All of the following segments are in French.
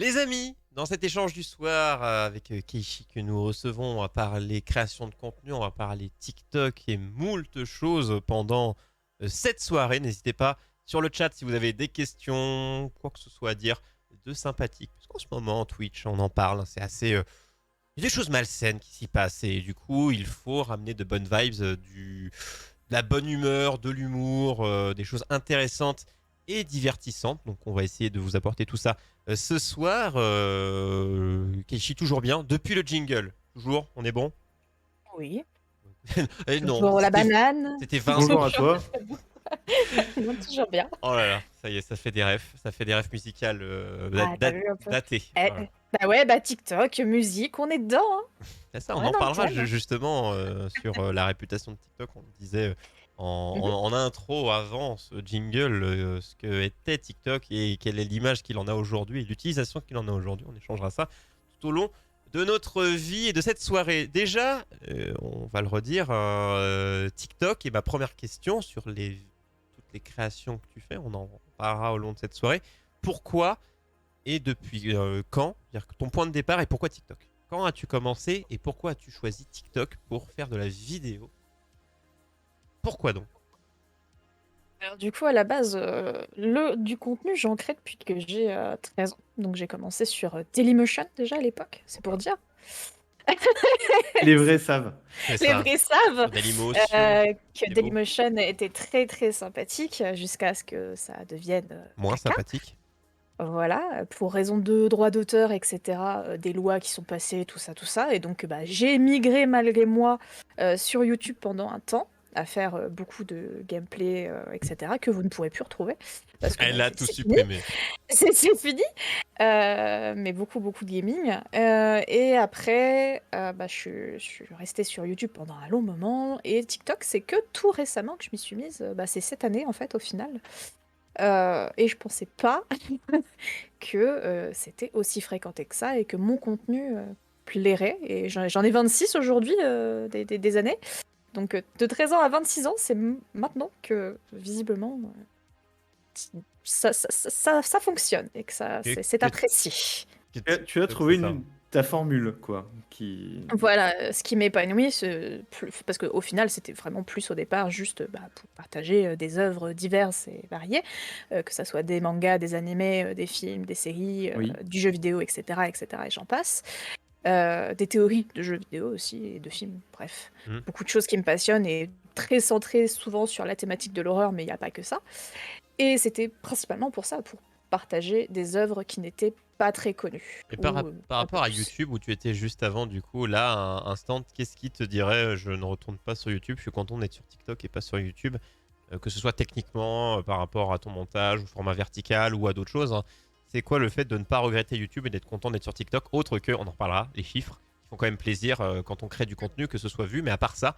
Les amis, dans cet échange du soir avec Keishi que nous recevons, on va parler création de contenu, on va parler TikTok et moult choses pendant cette soirée. N'hésitez pas sur le chat si vous avez des questions, quoi que ce soit à dire de sympathique. Parce qu'en ce moment, Twitch, on en parle, hein, c'est assez... il y a des choses malsaines qui s'y passent et du coup, il faut ramener de bonnes vibes, de la bonne humeur, de l'humour, des choses intéressantes et divertissantes. Donc, on va essayer de vous apporter tout ça ce soir. Keishi, toujours bien. Depuis le jingle, toujours, on est bon. Oui, Et non, toujours la banane. c'était Vincent. Bonjour à toi. Non, toujours bien. Oh là là, ça y est, ça fait des refs musicales Ah, t'as vu un peu? datés. Eh, Voilà. bah ouais, bah TikTok, musique, on est dedans, hein. C'est ça, on On est en dans le parlera thème. justement sur la réputation de TikTok. On le disait Mhm. en intro avant ce jingle, ce que était TikTok et quelle est l'image qu'il en a aujourd'hui et l'utilisation qu'il en a aujourd'hui. On échangera ça tout au long de notre vie et de cette soirée. Déjà, on va le redire, TikTok est ma première question sur toutes les créations que tu fais. On en parlera au long de cette soirée. Pourquoi et depuis quand? C'est-à-dire que ton point de départ et pourquoi TikTok? Quand as-tu commencé et pourquoi as-tu choisi TikTok pour faire de la vidéo? Pourquoi donc? Alors du coup, à la base, du contenu, j'en crée depuis que j'ai 13 ans. Donc j'ai commencé sur Dailymotion déjà à l'époque, c'est pour dire. Les vrais savent. C'est Les ça. vrais savent Dailymotion, que c'est beau. Dailymotion était très très sympathique jusqu'à ce que ça devienne Moins caca. sympathique. Voilà, pour raison de droits d'auteur, etc., des lois qui sont passées, tout ça. Et donc, bah, j'ai migré malgré moi sur YouTube pendant un temps, à faire beaucoup de gameplay, etc., que vous ne pourrez plus retrouver, parce que bah, Elle a tout c'est fini. supprimé. C'est fini. Mais beaucoup, beaucoup de gaming. Et après, bah, je suis restée sur YouTube pendant un long moment. Et TikTok, c'est que tout récemment que je m'y suis mise. Bah, c'est cette année, en fait, au final. Et je pensais pas que c'était aussi fréquenté que ça et que mon contenu plairait. Et j'en ai 26 aujourd'hui, des années. Donc de 13 ans à 26 ans, c'est maintenant que visiblement ça fonctionne et que Que, c'est que, apprécié. Tu as trouvé c'est ça. ta formule, quoi. Qui... Voilà, ce qui m'épanouit, parce qu'au final, c'était vraiment plus au départ juste bah, pour partager des œuvres diverses et variées, que ça soit des mangas, des animés, des films, des séries, Oui. du jeu vidéo, etc., et j'en passe. Des théories de jeux vidéo aussi et de films, bref. Hmm. Beaucoup de choses qui me passionnent et très centrées souvent sur la thématique de l'horreur, mais il n'y a pas que ça. Et c'était principalement pour ça, pour partager des œuvres qui n'étaient pas très connues, Et ou par un peu rapport à tous. YouTube où tu étais juste avant, du coup, là, un instant, qu'est-ce qui te dirait je ne retourne pas sur YouTube, je suis content d'être sur TikTok et pas sur YouTube, que ce soit techniquement par rapport à ton montage ou format vertical ou à d'autres choses, hein. C'est quoi le fait de ne pas regretter YouTube et d'être content d'être sur TikTok, autre que, on en reparlera, les chiffres qui font quand même plaisir quand on crée du contenu, que ce soit vu, mais à part ça,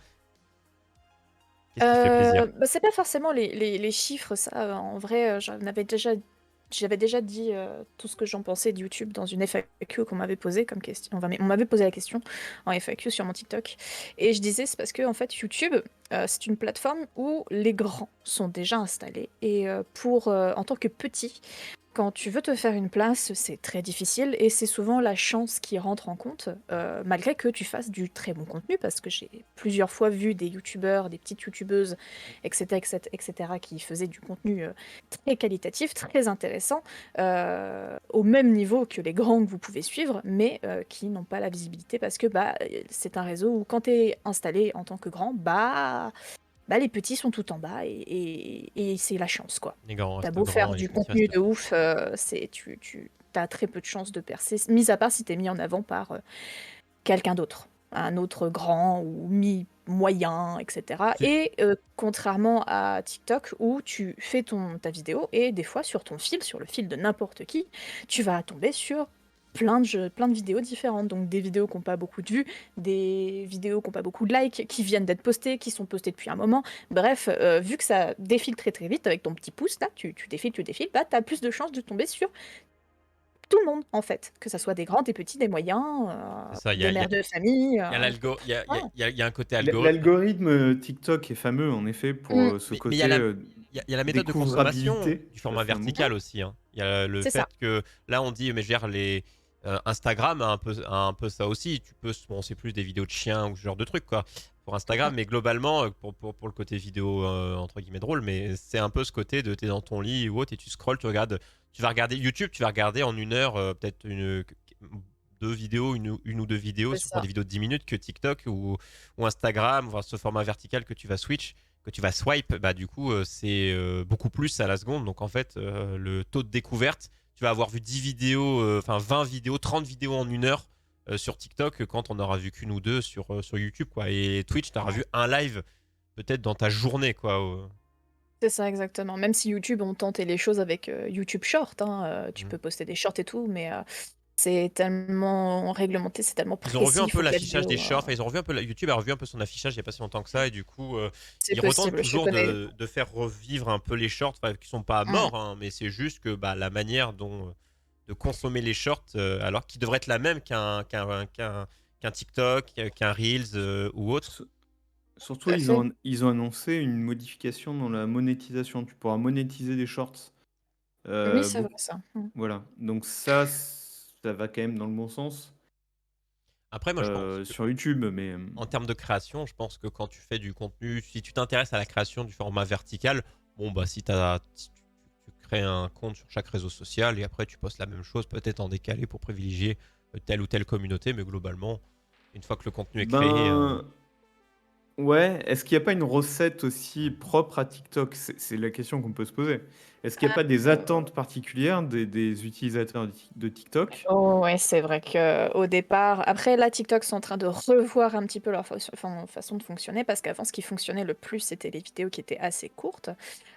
qu'est-ce qui fait plaisir? Bah, c'est pas forcément les chiffres, ça, en vrai, j'avais déjà dit tout ce que j'en pensais de YouTube dans une FAQ qu'on m'avait posée comme question. On m'avait posé la question en FAQ sur mon TikTok. Et je disais, c'est parce que en fait, YouTube, c'est une plateforme où les grands sont déjà installés. Et en tant que petit, quand tu veux te faire une place, c'est très difficile et c'est souvent la chance qui rentre en compte, malgré que tu fasses du très bon contenu, parce que j'ai plusieurs fois vu des youtubeurs, des petites youtubeuses, etc., etc., qui faisaient du contenu très qualitatif, très intéressant, au même niveau que les grands que vous pouvez suivre, mais qui n'ont pas la visibilité parce que bah, c'est un réseau où quand tu es installé en tant que grand, bah, les petits sont tout en bas et c'est la chance, quoi. Les grands T'as restent beau faire grands et les du petits contenu restent de petits. ouf, tu as très peu de chances de percer, mis à part si t'es mis en avant par quelqu'un d'autre, un autre grand ou mi-moyen, etc. Tu- Et contrairement à TikTok où tu fais ta vidéo et des fois sur ton fil, sur le fil de n'importe qui, tu vas tomber sur plein de vidéos différentes. Donc des vidéos qui n'ont pas beaucoup de vues, des vidéos qui n'ont pas beaucoup de likes, qui viennent d'être postées, qui sont postées depuis un moment. Bref, vu que ça défile très très vite avec ton petit pouce, là, tu défiles, bah, tu as plus de chances de tomber sur tout le monde, en fait. Que ça soit des grands, des petits, des moyens, C'est ça, des mères de famille. il y a l'algo, Voilà. il y a un côté algo. L'algorithme TikTok est fameux, en effet, pour Mm. ce Mais il y a côté... Il y a la méthode de consommation découvrabilité, du ça format fait un mot. vertical aussi, hein. Il y a le C'est ça. fait que là on dit mais gère Instagram a un peu ça aussi. Tu peux bon c'est plus des vidéos de chiens ou ce genre de trucs quoi pour Instagram, Mm. mais globalement pour le côté vidéo entre guillemets drôle, mais c'est un peu ce côté de t'es dans ton lit ou autre et tu scrolles, tu vas regarder YouTube, tu vas regarder en une heure peut-être deux vidéos, une ou deux vidéos C'est pour ça. des vidéos de 10 minutes que TikTok ou Instagram, voir ce format vertical que tu vas swipe, bah du coup c'est beaucoup plus à la seconde. Donc en fait le taux de découverte, tu vas avoir vu 10 vidéos, enfin 20 vidéos, 30 vidéos en une heure sur TikTok quand on aura vu qu'une ou deux sur YouTube quoi. Et Twitch, tu auras vu un live peut-être dans ta journée quoi. C'est ça, exactement. Même si YouTube ont tenté les choses avec YouTube Short, hein, tu Mhm. peux poster des shorts et tout, mais c'est tellement réglementé, c'est tellement Ils ont revu précis, un il peu faut que la l'affichage des vidéo. shorts. Enfin, ils ont revu un peu YouTube a revu un peu son affichage il n'y a pas si longtemps que ça et du coup C'est ils retentent possible, je toujours connais. de faire revivre un peu les shorts, enfin, qui sont pas Mm. morts hein, mais c'est juste que bah, la manière dont de consommer les shorts alors qu'ils devraient être la même qu'un TikTok, qu'un Reels ou autre. S- Surtout, Tout à fait. ils ont annoncé une modification dans la monétisation. Tu pourras monétiser des shorts. Oui, c'est vrai Beaucoup. ça. Mm. Voilà. Donc ça va quand même dans le bon sens Après moi je pense que sur YouTube, mais en termes de création, je pense que quand tu fais du contenu, si tu t'intéresses à la création du format vertical, bon bah si tu crées un compte sur chaque réseau social et après tu postes la même chose, peut-être en décalé pour privilégier telle ou telle communauté, mais globalement, une fois que le contenu est créé, ben ouais. Est-ce qu'il n'y a pas une recette aussi propre à TikTok? C'est la question qu'on peut se poser. Est-ce qu'il n'y a pas des attentes particulières des utilisateurs de TikTok? Oh ouais, c'est vrai que au départ, après là, TikTok sont en train de revoir un petit peu leur façon de fonctionner parce qu'avant, ce qui fonctionnait le plus, c'était les vidéos qui étaient assez courtes,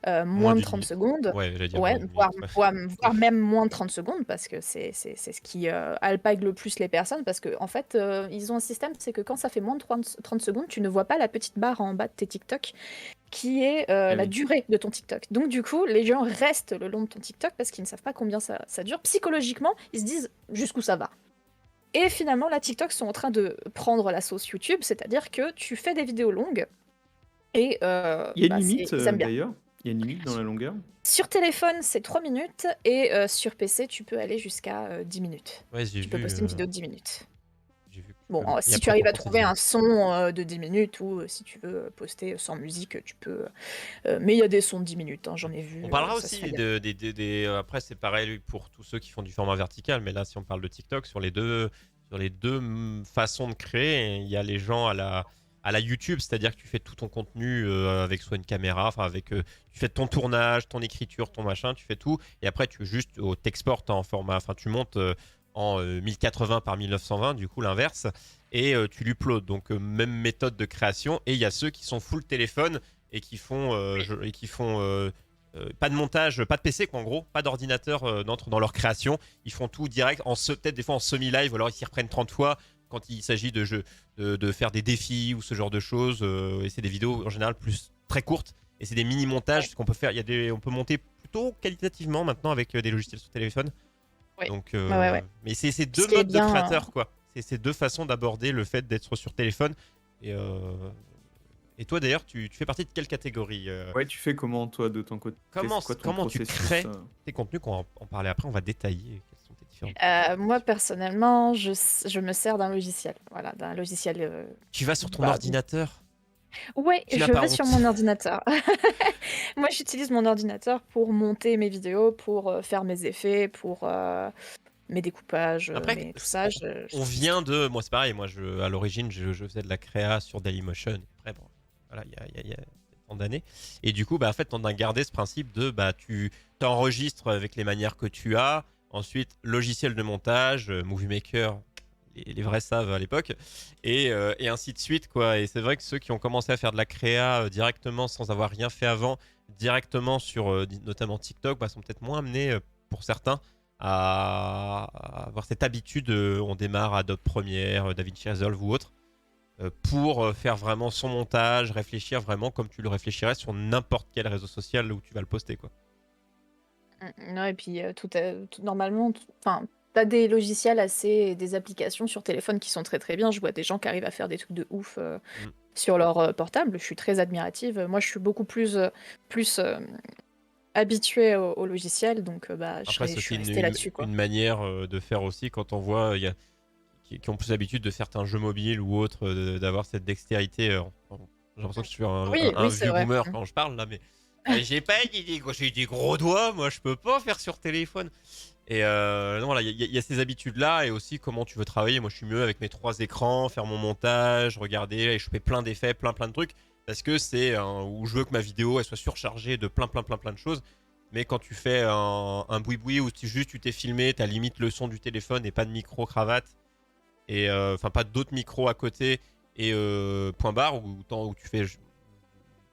moins moins de d'une 30 minute. secondes. Ouais, j'allais dire moins Ouais, d'une voire, minute. Ouais. voire même moins de 30 secondes parce que c'est ce qui alpague le plus les personnes parce que en fait, ils ont un système, c'est que quand ça fait moins de 30 secondes, tu ne vois pas la petite barre en bas de tes TikTok qui est Ah la oui. durée de ton TikTok. Donc du coup, les gens restent le long de ton TikTok parce qu'ils ne savent pas combien ça dure. Psychologiquement, ils se disent jusqu'où ça va. Et finalement, la TikTok sont en train de prendre la sauce YouTube, c'est-à-dire que tu fais des vidéos longues et Il y a une bah, limite ils aiment bien. d'ailleurs. Il y a une limite dans la longueur. Sur téléphone, c'est 3 minutes et sur PC, tu peux aller jusqu'à 10 minutes. Ouais, j'ai Tu peux vu, poster une vidéo de 10 minutes. j'ai vu que tu Bon, peux. Et si tu après, pour arrives à porter 10 trouver un minutes. son de 10 minutes ou si tu veux poster sans musique, tu peux. Mais il y a des sons de 10 minutes, hein, j'en ai vu, On parlera ça se fait aussi bien. après c'est pareil pour tous ceux qui font du format vertical, mais là si on parle de TikTok, sur les deux façons de créer, il y a les gens à la YouTube, c'est-à-dire que tu fais tout ton contenu avec soit une caméra, enfin tu fais ton tournage, ton écriture, ton machin, tu fais tout, et après tu juste t'exportes en format, enfin tu montes en 1080 par 1920, du coup l'inverse, et tu l'uploades. Donc même méthode de création, et il y a ceux qui sont full téléphone et qui font pas de montage, pas de PC quoi en gros, pas d'ordinateur n'entre dans leur création. Ils font tout direct, peut-être des fois en semi-live, ou alors ils s'y reprennent 30 fois quand il s'agit de jeux, de faire des défis ou ce genre de choses. Et c'est des vidéos en général plus très courtes. Et c'est des mini-montages Ouais, qu'on peut faire. On peut monter plutôt qualitativement maintenant avec des logiciels sur téléphone. ouais, Donc, ouais, ouais, ouais. mais c'est Puis ce deux qui est modes de bien, créateur quoi. C'est ces deux façons d'aborder le fait d'être sur téléphone. Et, euh, et toi d'ailleurs, tu fais partie de quelle catégorie Ouais, tu fais comment toi de ton côté? comment, C'est quoi ton comment tu processus? crées tes contenus qu'on va en parler après, on va détailler quelles sont tes différentes moi créations. personnellement, je me sers d'un logiciel, voilà, d'un logiciel. Tu vas sur ton Bah, ordinateur, ouais, tu n'as je pas vais sur honte. mon ordinateur. Moi, j'utilise mon ordinateur pour monter mes vidéos, pour faire mes effets, pour mes découpages, Après, tout ça. on J'utilise tout. vient de. Moi, c'est pareil, moi, à l'origine, je faisais de la créa sur Dailymotion. Après, bon, voilà, il y a tant d'années. Et du coup, bah, en fait, on a gardé ce principe de bah, tu t'enregistres avec les manières que tu as. Ensuite, logiciel de montage, Movie Maker, les vrais savent à l'époque. Et ainsi de suite, quoi. Et c'est vrai que ceux qui ont commencé à faire de la créa directement sans avoir rien fait avant, directement sur notamment TikTok, bah, sont peut-être moins amenés pour certains à avoir cette habitude, on démarre Adobe Premiere, DaVinci Resolve ou autre, pour faire vraiment son montage, réfléchir vraiment comme tu le réfléchirais sur n'importe quel réseau social où tu vas le poster, quoi. Ouais, et puis normalement, enfin, t'as des logiciels des applications sur téléphone qui sont très très bien. Je vois des gens qui arrivent à faire des trucs de ouf Mm. sur leur portable. Je suis très admirative. Moi, je suis beaucoup plus habituée au logiciel, donc bah, Après, c'est je aussi suis restée là-dessus, quoi. une manière de faire aussi quand on voit qui ont plus l'habitude de certains jeux mobiles ou autres, d'avoir cette dextérité. J'ai l'impression que je suis Oui, un oui, c'est vieux vrai. boomer quand je parle là, mais j'ai des gros doigts, moi je peux pas faire sur téléphone. Et non, voilà, il y a ces habitudes-là et aussi comment tu veux travailler. Moi, je suis mieux avec mes 3 écrans, faire mon montage, regarder et choper plein d'effets, plein de trucs. Parce que c'est où je veux que ma vidéo elle soit surchargée de plein de choses. Mais quand tu fais un boui-boui où juste tu t'es filmé, t'as limite le son du téléphone et pas de micro-cravate, et enfin pas d'autres micros à côté, et point barre, où tu fais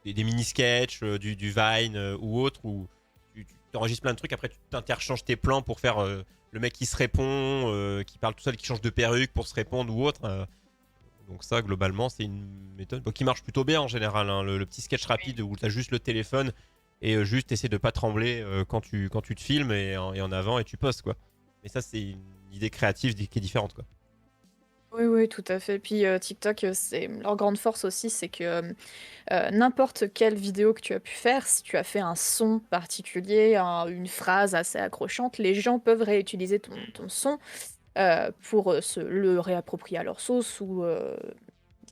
des mini-sketchs, du Vine ou autre, où tu enregistres plein de trucs, après tu t'interchanges tes plans pour faire le mec qui se répond, qui parle tout seul, qui change de perruque pour se répondre ou autre. Donc ça, globalement, c'est une méthode qui marche plutôt bien en général, hein. Le petit sketch rapide où tu as juste le téléphone et juste essayer de pas trembler quand tu te filmes et en avant et tu postes, quoi. Mais ça, c'est une idée créative qui est différente, quoi. Oui, oui, tout à fait. Puis TikTok, c'est leur grande force aussi, c'est que n'importe quelle vidéo que tu as pu faire, si tu as fait un son particulier, une phrase assez accrochante, les gens peuvent réutiliser ton son pour le réapproprier à leur sauce ou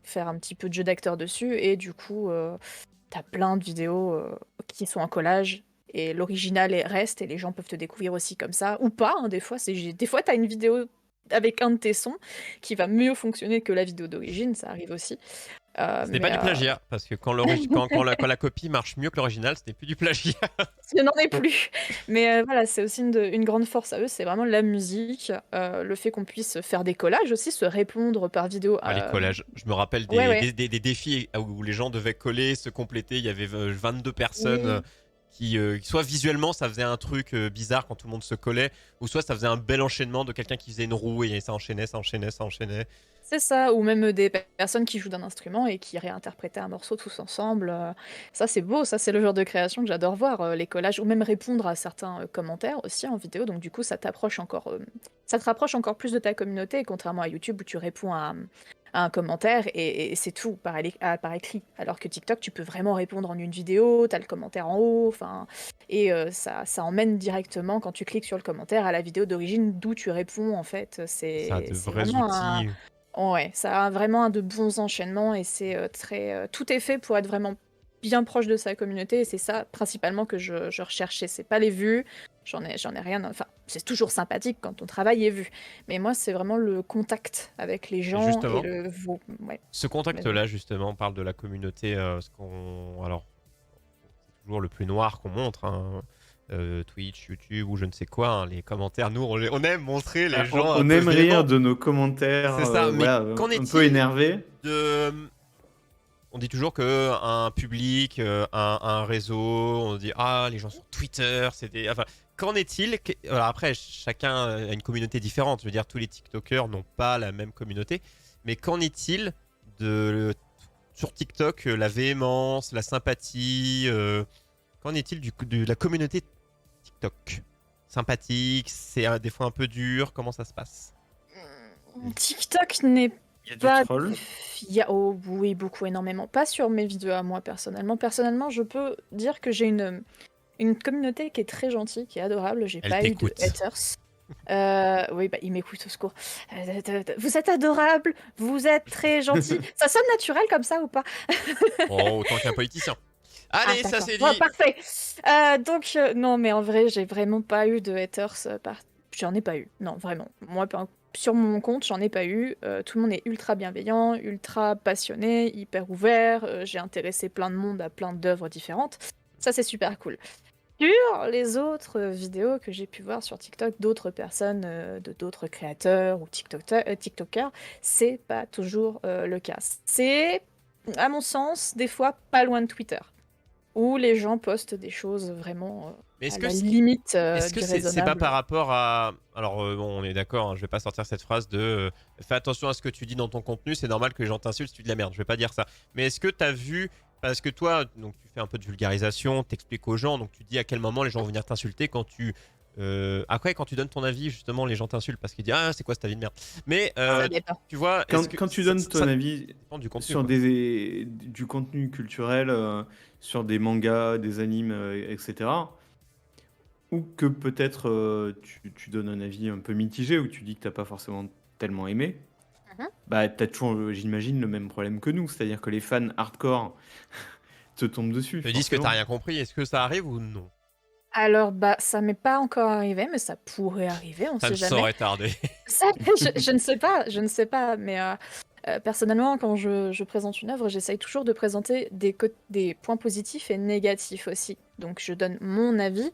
faire un petit peu de jeu d'acteur dessus. Et du coup, t'as plein de vidéos qui sont en collage. Et l'original reste et les gens peuvent te découvrir aussi comme ça. Ou pas, hein, des fois. Des fois, t'as une vidéo avec un de tes sons qui va mieux fonctionner que la vidéo d'origine, ça arrive aussi. Ce n'est pas Mais du plagiat, parce que quand la copie marche mieux que l'original, ce n'est plus du plagiat. je n'en ai plus. Mais voilà, c'est aussi une grande force à eux, c'est vraiment la musique, le fait qu'on puisse faire des collages aussi, se répondre par vidéo. Ah, les collages. Je me rappelle Ouais, ouais. des défis où les gens devaient coller, se compléter. Il y avait 22 personnes Oui. soit visuellement ça faisait un truc bizarre quand tout le monde se collait, ou soit ça faisait un bel enchaînement de quelqu'un qui faisait une roue et ça enchaînait, ça enchaînait, ça enchaînait. C'est ça, ou même des personnes qui jouent d'un instrument et qui réinterprétaient un morceau tous ensemble. Ça, c'est beau, ça, c'est le genre de création que j'adore voir, les collages, ou même répondre à certains commentaires aussi en vidéo. Donc, du coup, ça te rapproche encore plus de ta communauté, contrairement à YouTube où tu réponds à un commentaire et c'est tout par écrit. Alors que TikTok, tu peux vraiment répondre en une vidéo, t'as le commentaire en haut, enfin, et ça emmène directement, quand tu cliques sur le commentaire, à la vidéo d'origine d'où tu réponds, en fait. Ça a de C'est vrais vraiment un. outils. Ouais, ça a vraiment un de bons enchaînements et c'est tout est fait pour être vraiment bien proche de sa communauté et c'est ça principalement que je recherchais. C'est pas les vues, j'en ai rien. Enfin, c'est toujours sympathique quand ton travail est vu, mais moi c'est vraiment le contact avec les Et gens et justement, ouais. ce Vas-y. contact-là, justement, on parle de la communauté, alors, c'est toujours le plus noir qu'on montre, hein. Twitch, YouTube ou je ne sais quoi, hein, les commentaires, nous on aime montrer les Ah, gens un on peu aime rire véhéments. de nos commentaires, C'est ça, mais voilà, qu'en un peu est-il énervés. de... On dit toujours que un public, un réseau, on dit ah les gens sur Twitter, c'est des... Enfin, qu'en est-il Alors après, chacun a une communauté différente. Je veux dire, tous les TikTokers n'ont pas la même communauté. Mais qu'en est-il de sur TikTok, la véhémence, la sympathie qu'en est-il de la communauté TikTok? Sympathique, c'est des fois un peu dur. Comment ça se passe? TikTok n'est Il y a du pas. troll. Oh oui, beaucoup, énormément. Pas sur mes vidéos à moi personnellement. Personnellement, je peux dire que j'ai une communauté qui est très gentille, qui est adorable. J'ai Elle pas eu de t'écoute. haters. Oui, bah, il m'écoute au secours. Vous êtes adorable, vous êtes très gentil. Ça sonne naturel comme ça ou pas? Oh, autant qu'un politicien. Ah, Allez, ça d'accord. c'est Ouais, dit. parfait. Donc, non, mais en vrai, j'ai vraiment pas eu de haters. J'en ai pas eu. Non, vraiment. Moi, sur mon compte, j'en ai pas eu. Tout le monde est ultra bienveillant, ultra passionné, hyper ouvert. J'ai intéressé plein de monde à plein d'œuvres différentes. Ça, c'est super cool. Sur les autres vidéos que j'ai pu voir sur TikTok d'autres personnes, de d'autres créateurs ou TikTokers, c'est pas toujours le cas. C'est, à mon sens, des fois pas loin de Twitter, où les gens postent des choses vraiment Mais à la limite est-ce que du c'est pas raisonnable. par rapport à... Alors bon, on est d'accord, hein, je vais pas sortir cette phrase de fais attention à ce que tu dis dans ton contenu, c'est normal que les gens t'insultent si tu dis de la merde, je vais pas dire ça. Mais est-ce que t'as vu, parce que toi, donc tu fais un peu de vulgarisation, t'expliques aux gens, donc tu dis à quel moment les gens vont venir t'insulter quand tu Après, quand tu donnes ton avis, justement, les gens t'insultent parce qu'ils disent ah c'est quoi cet avis de merde. Mais Ça dépend. tu vois, est-ce que Quand tu ça, donnes ton ça avis dépend du contenu sur quoi. du contenu culturel, sur des mangas, des animes, etc., ou que peut-être tu donnes un avis un peu mitigé, ou tu dis que t'as pas forcément tellement aimé, Mhm. bah t'as toujours, j'imagine, le même problème que nous, c'est-à-dire que les fans hardcore te tombent dessus, Te disent que t'as forcément. rien compris. Est-ce que ça arrive ou non? Alors, bah, ça m'est pas encore arrivé, mais ça pourrait arriver, on Ça ne sait jamais. saurait tarder. Ça, je ne sais pas, je ne sais pas, mais personnellement, quand je présente une œuvre, j'essaye toujours de présenter des points positifs et négatifs aussi. Donc, je donne mon avis.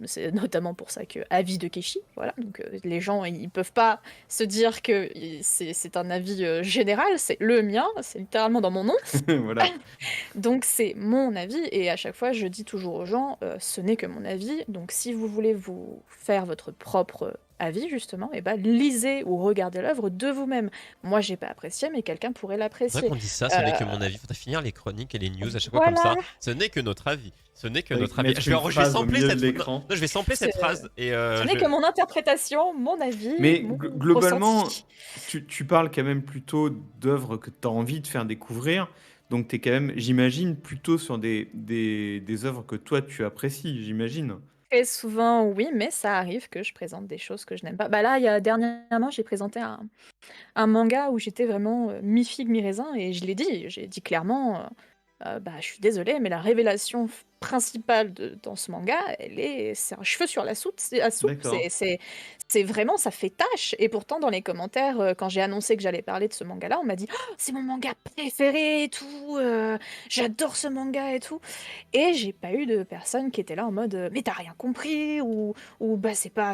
C'est notamment pour ça que avis de Keishi, voilà. Donc, les gens, ils peuvent pas se dire que c'est un avis général, c'est le mien, c'est littéralement dans mon nom. Voilà. Donc c'est mon avis et à chaque fois je dis toujours aux gens, ce n'est que mon avis. Donc si vous voulez vous faire votre propre avis justement, et ben lisez ou regardez l'œuvre de vous-même. Moi j'ai pas apprécié, mais quelqu'un pourrait C'est vrai l'apprécier. qu'on dit ça, Euh, ce n'est que mon avis. Faut finir les chroniques et les news à chaque fois comme voilà, ça. Ce n'est que notre avis. Ce n'est que notre avis. Mettre Je vais, une je vais phrase au sampler milieu de cette, non, l'écran. non, je vais sampler c'est- cette phrase et ce n'est que mon interprétation, mon avis, Mais mon globalement, ressenti. tu parles quand même plutôt d'œuvres que tu as envie de faire découvrir. Donc tu es quand même, j'imagine, plutôt sur des œuvres que toi tu apprécies, j'imagine. Très souvent oui, mais ça arrive que je présente des choses que je n'aime pas. Bah là, il y a dernièrement, j'ai présenté un manga où j'étais vraiment mi-figue, mi-raisin, et je l'ai dit, j'ai dit clairement, bah, je suis désolée, mais la révélation principale dans ce manga, c'est un cheveu sur la soupe, D'accord. c'est vraiment, ça fait tâche. Et pourtant, dans les commentaires, quand j'ai annoncé que j'allais parler de ce manga-là, on m'a dit, oh, c'est mon manga préféré et tout, j'adore ce manga et tout. Et j'ai pas eu de personne qui était là en mode, mais t'as rien compris, ou bah c'est pas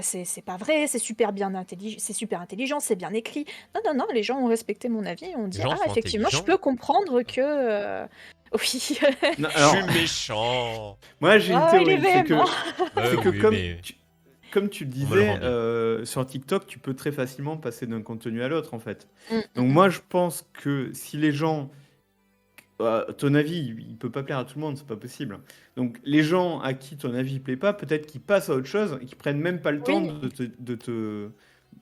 vrai, c'est super intelligent, c'est bien écrit. Non, non, non, les gens ont respecté mon avis, ont les dit, gens ah, sont effectivement, je intelligents. peux comprendre que. Oui. Non, Je suis alors, méchant. moi j'ai une Oh, il est théorie, véhément. c'est que Oui, mais comme tu le on me le rend disais, bien. sur TikTok, tu peux très facilement passer d'un contenu à l'autre, en fait. Mm, mm, Donc mm. moi je pense que si les gens ton avis, il peut pas plaire à tout le monde, c'est pas possible. Donc les gens à qui ton avis plaît pas, peut-être qu'ils passent à autre chose et qu'ils prennent même pas le temps Oui,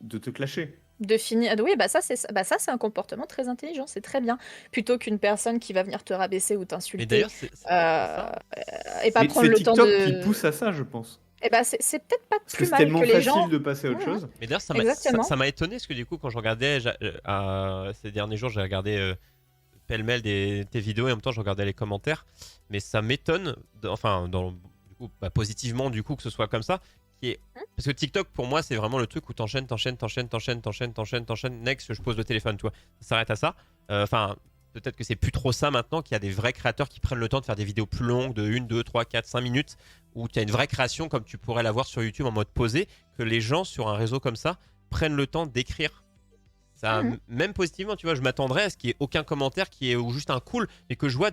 de te clasher. de finir. Oui, bah ça, c'est un comportement très intelligent, c'est très bien. Plutôt qu'une personne qui va venir te rabaisser ou Mais t'insulter d'ailleurs, c'est euh, ça. et pas Mais prendre c'est le temps TikTok qui de. pousse à ça, je pense. Et bah c'est peut-être pas Parce que plus c'est mal tellement que les gens. facile de passer à autre Mhm, chose. Mais d'ailleurs, exactement. ça m'a étonné parce que du coup, quand je regardais ces derniers jours, j'ai regardé pêle-mêle tes vidéos et en même temps, je regardais les commentaires. Mais ça m'étonne, enfin, du coup, positivement, du coup, que ce soit comme ça. Parce que TikTok, pour moi, c'est vraiment le truc où t'enchaînes, next, je pose le téléphone, toi. Ça s'arrête à ça. Enfin, peut-être que c'est plus trop ça maintenant, qu'il y a des vrais créateurs qui prennent le temps de faire des vidéos plus longues, de 1, 2, 3, 4, 5 minutes, où tu as une vraie création comme tu pourrais l'avoir sur YouTube en mode posé, que les gens sur un réseau comme ça prennent le temps d'écrire. Ça, Mhm. même positivement, tu vois, je m'attendrais à ce qu'il n'y ait aucun commentaire qui est ou juste un cool, mais que je vois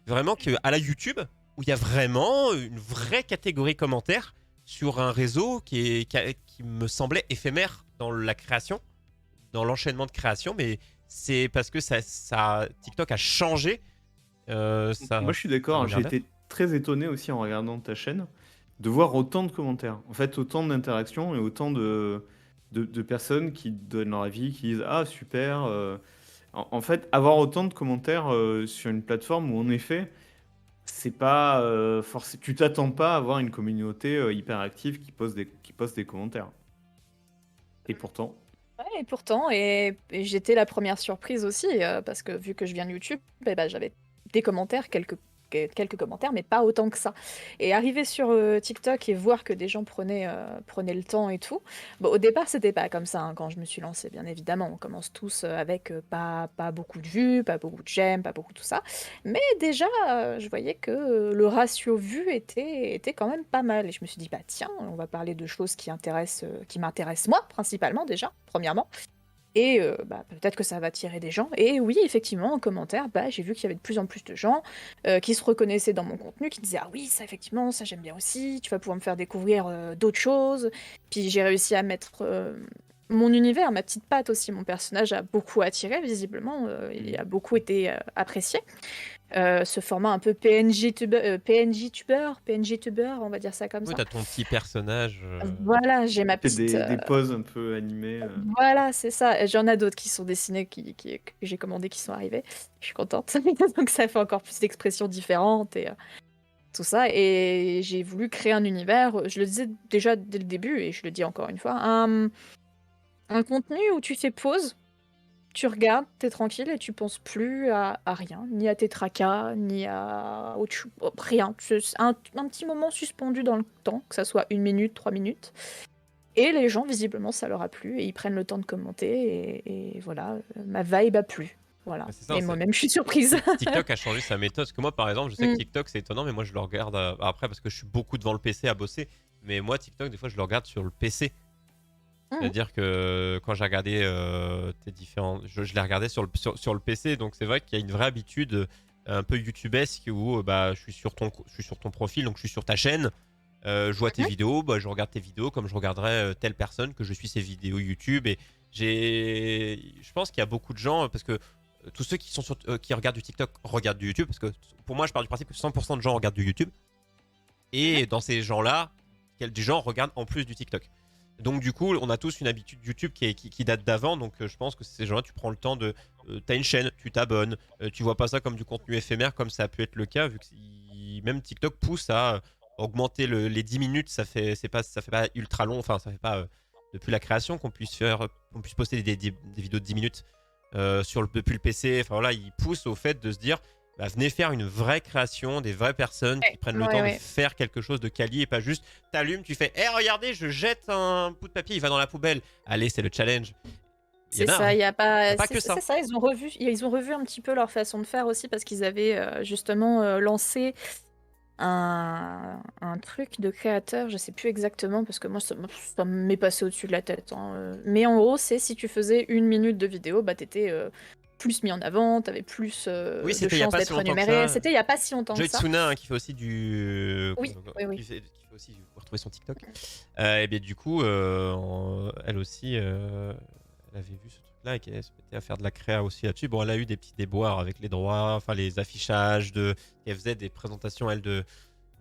vraiment à la YouTube où il y a vraiment une vraie catégorie commentaires sur un réseau qui me semblait éphémère dans la création, dans l'enchaînement de création, mais c'est parce que TikTok a changé Moi, je suis sa d'accord. J'ai manière d'être. été très étonné aussi en regardant ta chaîne de voir autant de commentaires. En fait, autant d'interactions et autant de personnes qui donnent leur avis, qui disent ah super. En fait, avoir autant de commentaires sur une plateforme où en effet, c'est pas forcément. Tu t'attends pas à avoir une communauté hyper active qui poste des commentaires. Et pourtant. Ouais, et pourtant, et j'étais la première surprise aussi, parce que vu que je viens de YouTube, eh ben, j'avais des commentaires, quelques commentaires, mais pas autant que ça. Et arriver sur TikTok et voir que des gens prenaient le temps et tout. Bon, au départ, c'était pas comme ça hein, quand je me suis lancée, bien évidemment. On commence tous avec pas beaucoup de vues, pas beaucoup de j'aime, pas beaucoup tout ça. Mais déjà, je voyais que le ratio vues était quand même pas mal. Et je me suis dit, bah tiens, on va parler de choses qui m'intéressent moi, principalement déjà, premièrement. Et bah, peut-être que ça va attirer des gens. Et oui, effectivement, en commentaire, bah, j'ai vu qu'il y avait de plus en plus de gens qui se reconnaissaient dans mon contenu, qui disaient ah oui, ça effectivement, ça j'aime bien aussi, tu vas pouvoir me faire découvrir d'autres choses. Puis j'ai réussi à mettre mon univers, ma petite patte aussi, mon personnage a beaucoup attiré visiblement, il a beaucoup été apprécié. Ce format un peu PNG tuber, on va dire ça comme Oui, ça. t'as ton petit personnage. Voilà, j'ai ma C'est petite. des poses un peu animées. Voilà, c'est ça. Et j'en ai d'autres qui sont dessinés, que j'ai commandés, qui sont arrivés. Je suis contente. Donc ça fait encore plus d'expressions différentes et tout ça. Et j'ai voulu créer un univers. Je le disais déjà dès le début, et je le dis encore une fois, un contenu où tu fais pause, tu regardes, t'es tranquille et tu penses plus à rien, ni à tes tracas, ni à rien. C'est un petit moment suspendu dans le temps, que ça soit 1 minute, 3 minutes. Et les gens, visiblement, ça leur a plu et ils prennent le temps de commenter. Et voilà, ma vibe a plu. Voilà. C'est ça, Et moi-même, je suis surprise. TikTok a changé sa méthode. Parce que moi, par exemple, je sais que Mm. TikTok, c'est étonnant, mais moi, je le regarde après parce que je suis beaucoup devant le PC à bosser. Mais moi, TikTok, des fois, je le regarde sur le PC. Mhm. C'est-à-dire que quand j'ai regardé tes différents. Je l'ai regardé sur le PC. Donc, c'est vrai qu'il y a une vraie habitude un peu YouTubesque où bah, je suis sur ton profil, donc je suis sur ta chaîne. Je vois tes Mhm. vidéos, bah, je regarde tes vidéos comme je regarderais telle personne que je suis ses vidéos YouTube. Et je pense qu'il y a beaucoup de gens, parce que tous ceux qui regardent du TikTok regardent du YouTube, parce que pour moi, je pars du principe que 100% de gens regardent du YouTube. Et dans ces gens-là, des gens regardent en plus du TikTok. Donc du coup, on a tous une habitude YouTube qui date d'avant. Donc je pense que ces gens-là, tu prends le temps de... t'as une chaîne, tu t'abonnes. Tu vois pas ça comme du contenu éphémère, comme ça a pu être le cas, vu que même TikTok pousse à augmenter les 10 minutes. Ça fait pas ultra long. Enfin, ça fait pas depuis la création qu'on puisse poster des vidéos de 10 minutes depuis le PC. Enfin voilà, il pousse au fait de se dire, bah, venez faire une vraie création, des vraies personnes qui prennent le temps de Ouais. faire quelque chose de quali et pas juste t'allumes, tu fais hé regardez, je jette un bout de papier, il va dans la poubelle. Allez, c'est le challenge. Il y C'est en a, ça, hein. il y a Il y a pas. pas que C'est ça. ça, ils ont revu un petit peu leur façon de faire aussi parce qu'ils avaient justement lancé un truc de créateur, je sais plus exactement parce que moi ça m'est passé au-dessus de la tête, hein. Mais en gros, c'est si tu faisais 1 minute de vidéo, bah t'étais plus mis en avant, t'avais plus Oui, de c'était il y a chances pas si d'être longtemps que énuméré. ça. C'était il y a pas si longtemps que Joy ça. Tsuna, hein, qui fait aussi du. Oui, oui. Qui fait aussi, vous retrouver son TikTok. Et bien du coup, elle aussi, elle avait vu ce truc-là et qu'elle se mettait à faire de la créa aussi là-dessus. Bon, elle a eu des petits déboires avec les droits, enfin les affichages, elle faisait des présentations, elle, de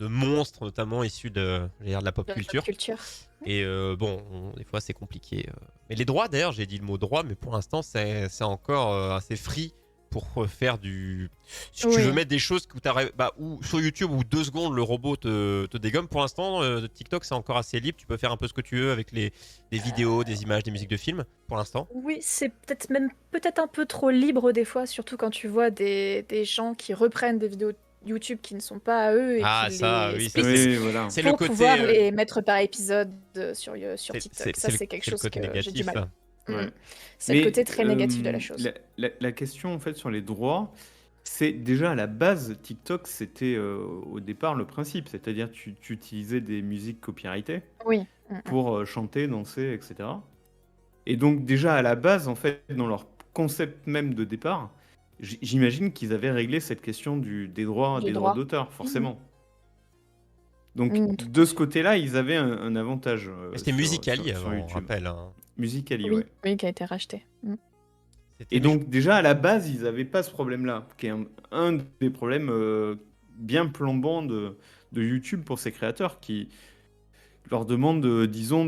monstres, notamment issus j'allais dire, de la pop De la pop culture. culture. Et bon, des fois c'est compliqué. Mais les droits, d'ailleurs, j'ai dit le mot droit, mais pour l'instant c'est encore assez free pour faire du. Si tu veux Oui. mettre des choses que ou sur YouTube où 2 secondes le robot te dégomme, pour l'instant, TikTok c'est encore assez libre. Tu peux faire un peu ce que tu veux avec des vidéos, des images, des musiques de films, pour l'instant. Oui, c'est peut-être un peu trop libre des fois, surtout quand tu vois des gens qui reprennent des vidéos YouTube qui ne sont pas à eux et qui Ah, ça, les oui, ça splitent Oui, voilà. c'est le pour côté. pouvoir les mettre par épisode sur C'est TikTok. Ça, c'est quelque c'est le chose côté que j'ai du négatif, mal. ça. Mm. Ouais. C'est le côté Mais très négatif de la chose. la question en fait sur les droits, c'est déjà à la base TikTok, c'était au départ le principe, c'est-à-dire tu utilisais des musiques copyrightées Oui. Mm. pour chanter, danser, etc. Et donc déjà à la base, en fait, dans leur concept même de départ, j'imagine qu'ils avaient réglé cette question des droits Du droit. d'auteur, forcément. Donc Mm, tout de à ce fait. côté-là, ils avaient un avantage C'était Musicali sur avant, on YouTube. rappelle, hein. Musically, Oui, ouais. oui, qui a été racheté. Mm. Et donc déjà à la base, ils n'avaient pas ce problème-là, qui est un des problèmes bien plombants de YouTube pour ses créateurs, qui leur demande, disons,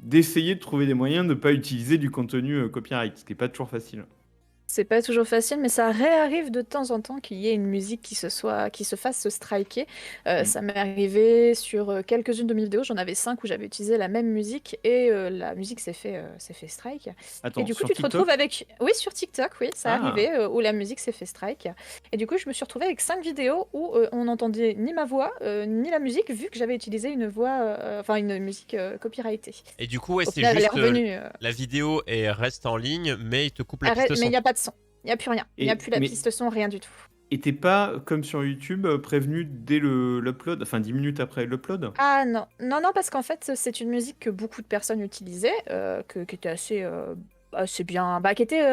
d'essayer de trouver des moyens de ne pas utiliser du contenu copyright, ce qui n'est pas toujours facile. C'est pas toujours facile, mais ça réarrive de temps en temps qu'il y ait une musique qui se fasse striker. Ça m'est arrivé sur quelques-unes de mes vidéos, j'en avais 5 où j'avais utilisé la même musique et la musique s'est fait strike. Attends, Et du coup, sur tu te retrouves TikTok? avec... Oui, sur TikTok, oui, ça Ah. arrivait où la musique s'est fait strike. Et du coup, je me suis retrouvée avec 5 vidéos où on n'entendait ni ma voix, ni la musique, vu que j'avais utilisé une voix, enfin une musique copyrightée. Et du coup, ouais, Au c'est final, elle est juste revenue. la vidéo reste en ligne, mais il te coupe la piste Mais son. il n'y a pas de son. Il n'y a plus rien. Il n'y a plus la mais- piste son, rien du tout. Et t'es pas, comme sur YouTube, prévenu dès l'upload, enfin 10 minutes après l'upload? Ah non, non, parce qu'en fait, c'est une musique que beaucoup de personnes utilisaient, qui était assez bien, bah, qui était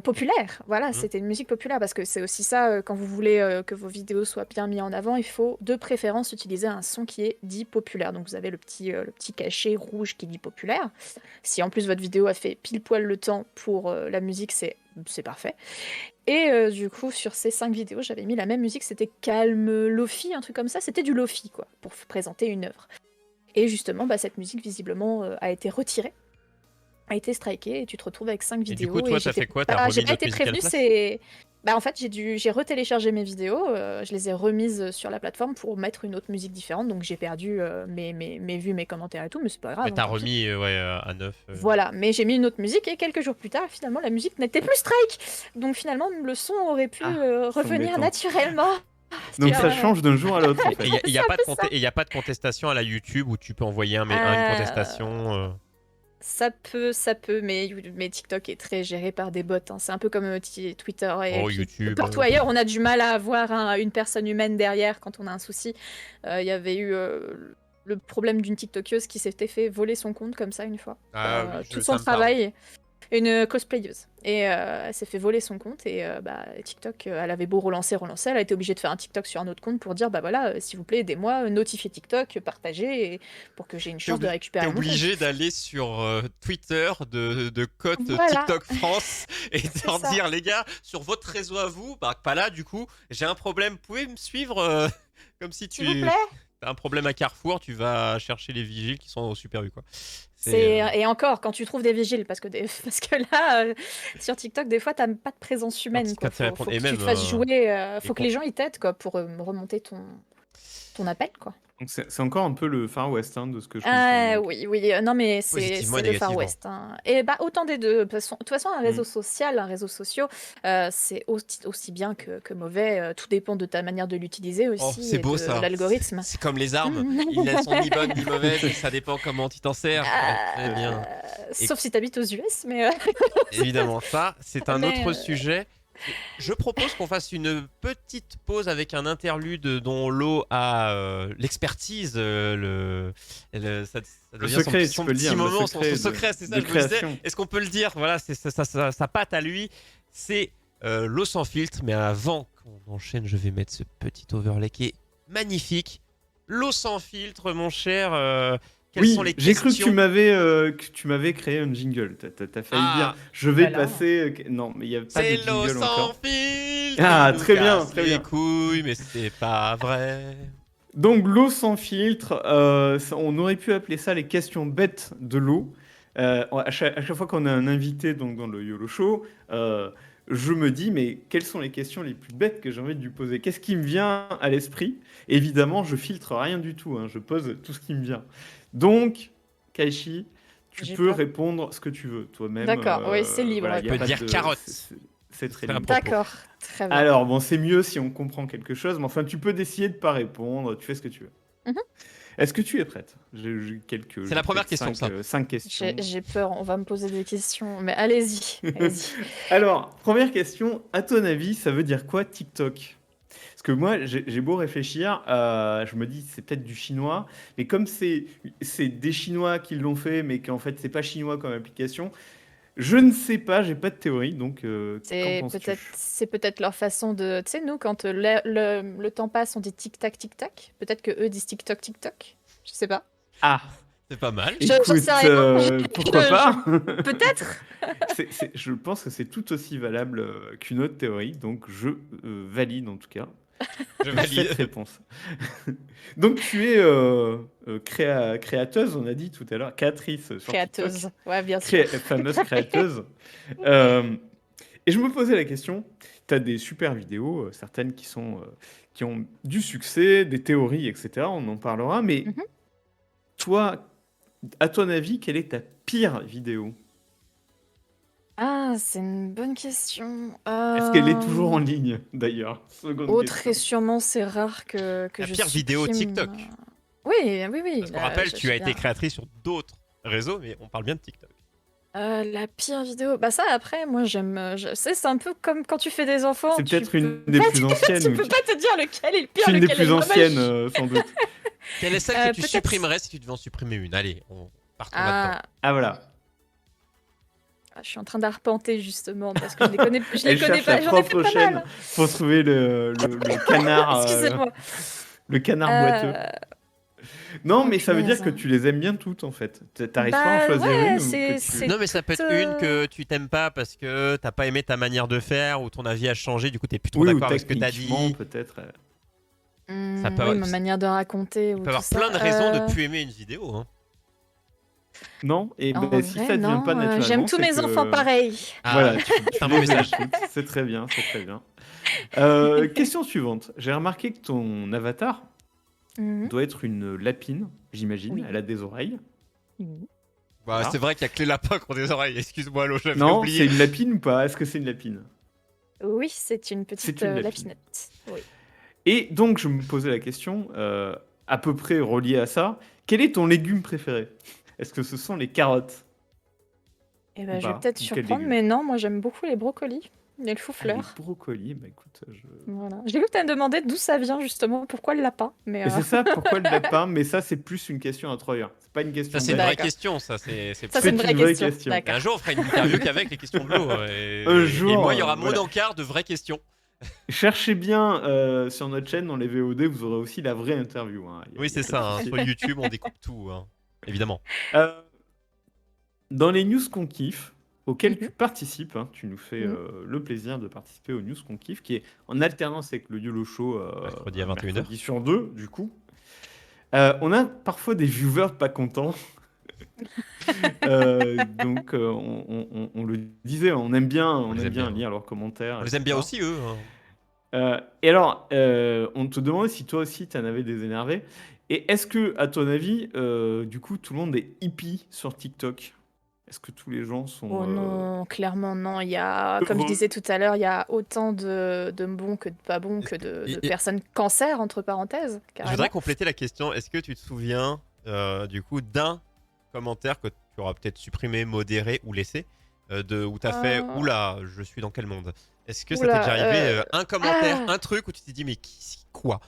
Populaire, voilà, Mhm. c'était une musique populaire parce que c'est aussi ça, quand vous voulez que vos vidéos soient bien mises en avant, il faut de préférence utiliser un son qui est dit populaire. Donc vous avez le petit cachet rouge qui dit populaire. Si en plus votre vidéo a fait pile poil le temps pour la musique, c'est parfait. Et du coup, sur ces 5 vidéos, j'avais mis la même musique, c'était calme, lofi, un truc comme ça, c'était du lofi quoi, pour présenter une œuvre. Et justement, bah, cette musique visiblement a été retirée, a été striké et tu te retrouves avec 5 Et du coup, vidéos toi, et t'as fait quoi? T'as j'ai remis pas notre été musique à la prévenue, place? c'est bah en fait j'ai retéléchargé mes vidéos, je les ai remises sur la plateforme pour mettre une autre musique différente, donc j'ai perdu mes vues, mes commentaires et tout, mais c'est pas Mais grave, hein, t'as tant pis. remis ouais, à neuf. Voilà, mais j'ai mis une autre musique et quelques jours plus tard, finalement, la musique n'était plus strike. Donc finalement, le son aurait pu C'est revenir embêtant. naturellement. Donc Tu ça vois, change d'un jour à l'autre en Et fait. il y a c'est pas un peu ça. et y a pas de contestation à la YouTube où tu peux envoyer une Euh, contestation. Ça peut, mais TikTok est très géré par des bots, hein. C'est un peu comme Twitter et Oh, puis YouTube. partout ailleurs, on a du mal à avoir une personne humaine derrière quand on a un souci. Il y avait eu le problème d'une TikTokeuse qui s'était fait voler son compte comme ça une fois. Ah oui, Tout ça son me parle. travail, une cosplayeuse. Et elle s'est fait voler son compte et bah, TikTok, elle avait beau relancer, elle a été obligée de faire un TikTok sur un autre compte pour dire bah voilà, s'il vous plaît, aidez-moi, notifiez TikTok, partagez pour que j'ai une T'es chance de T'es récupérer mon compte. obligé d'aller sur Twitter de cote Voilà, TikTok France et de c'est leur ça. dire les gars, sur votre réseau à vous, bah pas là du coup, j'ai un problème, vous pouvez me suivre comme si S'il vous tu plaît. as un problème à Carrefour, tu vas chercher les vigiles qui sont au Super U quoi. C'est Et encore, quand tu trouves des vigiles, parce que, parce que là, sur TikTok, des fois, t'as pas de présence quand humaine, quoi. quand ils Faut répondent que et tu même te fasses jouer, faut que con- les gens ils t'aident, quoi, pour remonter ton appel, quoi. Donc c'est encore un peu le Far West hein, de ce que je comprends. Donc. Oui, oui, non, mais positivement et c'est le Far négativement. West, hein. Et bah, autant des deux. De toute façon, un réseau Mm. social, un réseau social, c'est aussi bien que mauvais. Tout dépend de ta manière de l'utiliser Oh, aussi c'est et beau de ça. l'algorithme. C'est comme les armes. Elles sont ni bonnes ni mauvaises, ça dépend comment tu t'en sers. Ouais, très bien. Et Sauf si t'habites aux US, mais, évidemment, ça, c'est un mais autre sujet. Je propose qu'on fasse une petite pause avec un interlude dont Lo a l'expertise, ça devient secret, tu son peux le petit dire, le moment, son secret secret, c'est ça, de je me disais. création. Est-ce qu'on peut le dire? Voilà, c'est sa patte à lui, c'est L'eau sans filtre. Mais avant qu'on enchaîne, je vais mettre ce petit overlay qui est magnifique. L'eau sans filtre, mon cher. Quelles sont les Oui, j'ai cru questions? que tu m'avais créé un jingle. T'as failli dire, Ah, je vais voilà. passer. Non, mais il n'y a pas de c'est l'eau jingle sans encore. filtre. Ah, Il nous très bien, casse très les bien. couilles, mais c'est pas vrai. Donc l'eau sans filtre, on aurait pu appeler ça les questions bêtes de l'eau. À chaque fois qu'on a un invité donc, dans le YOLO Show, je me dis, mais quelles sont les questions les plus bêtes que j'ai envie de lui poser? Qu'est-ce qui me vient à l'esprit? Évidemment, je filtre rien du tout, hein, je pose tout ce qui me vient. Donc, Kaishi, tu j'ai peux peur. répondre ce que tu veux toi-même. D'accord, oui, c'est libre. Voilà, Tu y a peux pas dire de... carotte. C'est très C'est à libre. propos. D'accord, très bien. Alors, bon, c'est mieux si on comprend quelque chose, mais enfin, tu peux décider de pas répondre, tu fais ce que tu veux. Mhm. Est-ce que tu es prête? J'ai C'est la première question, ça. 5 questions. J'ai peur, on va me poser des questions, mais allez-y, allez-y. Alors, première question, à ton avis, ça veut dire quoi TikTok? Parce que moi, j'ai beau réfléchir, je me dis c'est peut-être du chinois, mais comme c'est des Chinois qui l'ont fait, mais qu'en fait c'est pas chinois comme application, je ne sais pas, j'ai pas de théorie, donc qu'en penses-tu? C'est peut-être leur façon de... Tu sais, nous, quand le temps passe, on dit tic-tac, tic-tac. Peut-être que eux disent tic-toc, tic-toc. Je sais pas. Ah, C'est pas mal. J'en écoute, sais rien. pourquoi pas? Peut-être. Je pense que c'est tout aussi valable qu'une autre théorie, donc je valide en tout cas Je cette valide. réponse. Donc tu es créateuse, on a dit tout à l'heure, créatrice sur Créateuse. TikTok, Ouais, bien sûr. fameuse créateuse. Euh, et je me posais la question, tu as des super vidéos, certaines qui ont du succès, des théories, etc. On en parlera, mais Mhm. toi, à ton avis, quelle est ta pire vidéo? Ah, c'est une bonne question. Est-ce qu'elle est toujours en ligne, d'ailleurs? Seconde Oh, question. très sûrement, c'est rare que La je pire vidéo supprime. TikTok. Oui, oui, oui. Parce qu'on là, rappelle, je tu as suis été bien. créatrice sur d'autres réseaux, mais on parle bien de TikTok. La pire vidéo. Bah ça, après, moi, c'est un peu comme quand tu fais des enfants. C'est Tu peut-être une peux des pas plus tu anciennes. peux pas te dire lequel est le pire, C'est une des lequel est plus le moins anciennes, moche. sans doute. Quelle est celle que tu Peut-être. supprimerais si tu devais en supprimer une? Allez, partons là-dedans. Ah, Ah voilà. Je suis en train d'arpenter justement parce que je les Elle connais cherche pas. la J'en ai fait propre pas chaîne mal. pour trouver le canard, Excusez-moi. le canard boiteux. Euh, Non, oh mais ça veut dire punaise. que tu les aimes bien toutes en fait. T'arrives pas à en Bah choisir une ouais, ou que c'est Non, mais ça peut toutes. être une que tu t'aimes pas parce que t'as pas aimé ta manière de faire ou ton avis a changé, du coup t'es plus trop Oui, ou d'accord avec ce que t'as techniquement dit. peut-être. Ça peut Oui, avoir, ma manière de raconter il ou peut tout avoir plein de ça. raisons de plus aimer une vidéo. Hein. Non, et En ben si vrai, ça ne vient pas non. J'aime naturellement, tous c'est mes enfants que pareils. Ah, voilà, c'est tu un beau les aimes message. toutes. C'est très bien, c'est très bien. Question suivante. J'ai remarqué que ton avatar Mhm. doit être une lapine, j'imagine. Oui. Elle a des oreilles. Oui. Bah, Voilà. c'est vrai qu'il y a que les lapins qui ont des oreilles. Excuse-moi, Lo, j'avais Non, oublié. c'est une lapine ou pas? Est-ce que c'est une lapine? Oui, c'est une C'est petite une lapine. lapinette. Oui. Et donc, je me posais la question, à peu près reliée à ça, quel est ton légume préféré? Est-ce que ce sont les carottes Et ou ben, je vais pas? peut-être Ou quel surprendre, légume? mais non, moi j'aime beaucoup les brocolis et le Ah, les chou-fleur. brocolis, bah écoute, Voilà. J'ai vu que tu me demandé d'où ça vient justement, pourquoi le lapin, mais Et c'est ça, pourquoi le lapin? Mais ça, c'est plus une question à 3 heures. C'est pas une Ça, question c'est une bête. vraie D'accord. question. Ça, c'est Ça, c'est plus. une C'est vraie une vraie question. question. Et un D'accord. jour, on fera une interview qu'avec les questions de l'eau. Un Et moi, il y jour, aura mon voilà. encart de vraies questions. Cherchez bien sur notre chaîne, dans les VOD, vous aurez aussi la vraie interview, hein. Oui, Y a c'est pas de ça. Hein. souci. Sur YouTube, on découpe tout. Hein. Évidemment. Euh, Dans les news qu'on kiffe, auxquelles tu Mhm. participes, hein, tu nous fais Mhm. le plaisir de participer aux news qu'on kiffe, qui est en alternance avec le YOLO Show Mercredi à un 21h. mercredi sur deux, du coup. On a parfois des viewers pas contents. Donc, on le disait, on aime On les aime bien bien. lire leurs commentaires, On les aime bien etc. aussi, eux. Hein. Et alors, on te demandait si toi aussi, tu en avais des énervés. Et est-ce que, à ton avis, du coup, tout le monde est hippie sur TikTok? Est-ce que tous les gens sont Oh non, clairement non. Il y a, comme je heureux? disais tout à l'heure, il y a autant de bons que de pas bons que de Et personnes cancer, entre parenthèses, je voudrais carrément. compléter la question. Est-ce que tu te souviens, du coup, d'un commentaire que tu auras peut-être supprimé, modéré ou laissé, où tu as fait Euh, oula, je suis dans quel monde? Est-ce que ça t'est déjà Oula, arrivé, un commentaire, ah, un truc où tu t'es dit, mais quoi?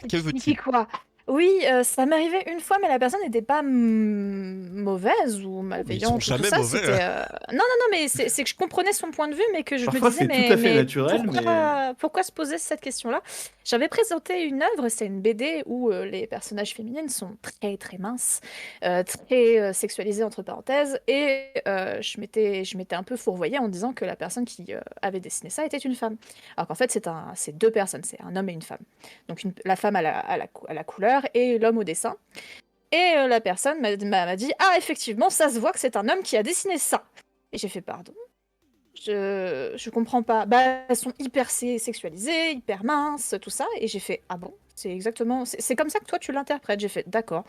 Que qui veut-il? quoi? Oui, ça m'est arrivé une fois, mais la personne n'était pas mauvaise ou Oh, mais ils sont malveillante ou tout jamais ça. mauvais. C'était non, non, non, mais c'est que je comprenais son point de vue, mais que je me Parfois, disais, c'est tout à fait mais naturel, mais pourquoi se poser cette question-là? J'avais présenté une œuvre, c'est une BD où les personnages féminines sont très très minces, très sexualisées entre parenthèses, et je m'étais un peu fourvoyée en disant que la personne qui avait dessiné ça était une femme. Alors qu'en fait, c'est deux personnes, c'est un homme et une femme. Donc la femme à la couleur et l'homme au dessin. Et la personne m'a dit ah effectivement ça se voit que c'est un homme qui a dessiné ça. Et j'ai fait pardon. Je comprends pas. Bah elles sont hyper sexualisées, hyper minces, tout ça. Et j'ai fait ah bon. C'est exactement, c'est comme ça que toi tu l'interprètes. J'ai fait d'accord.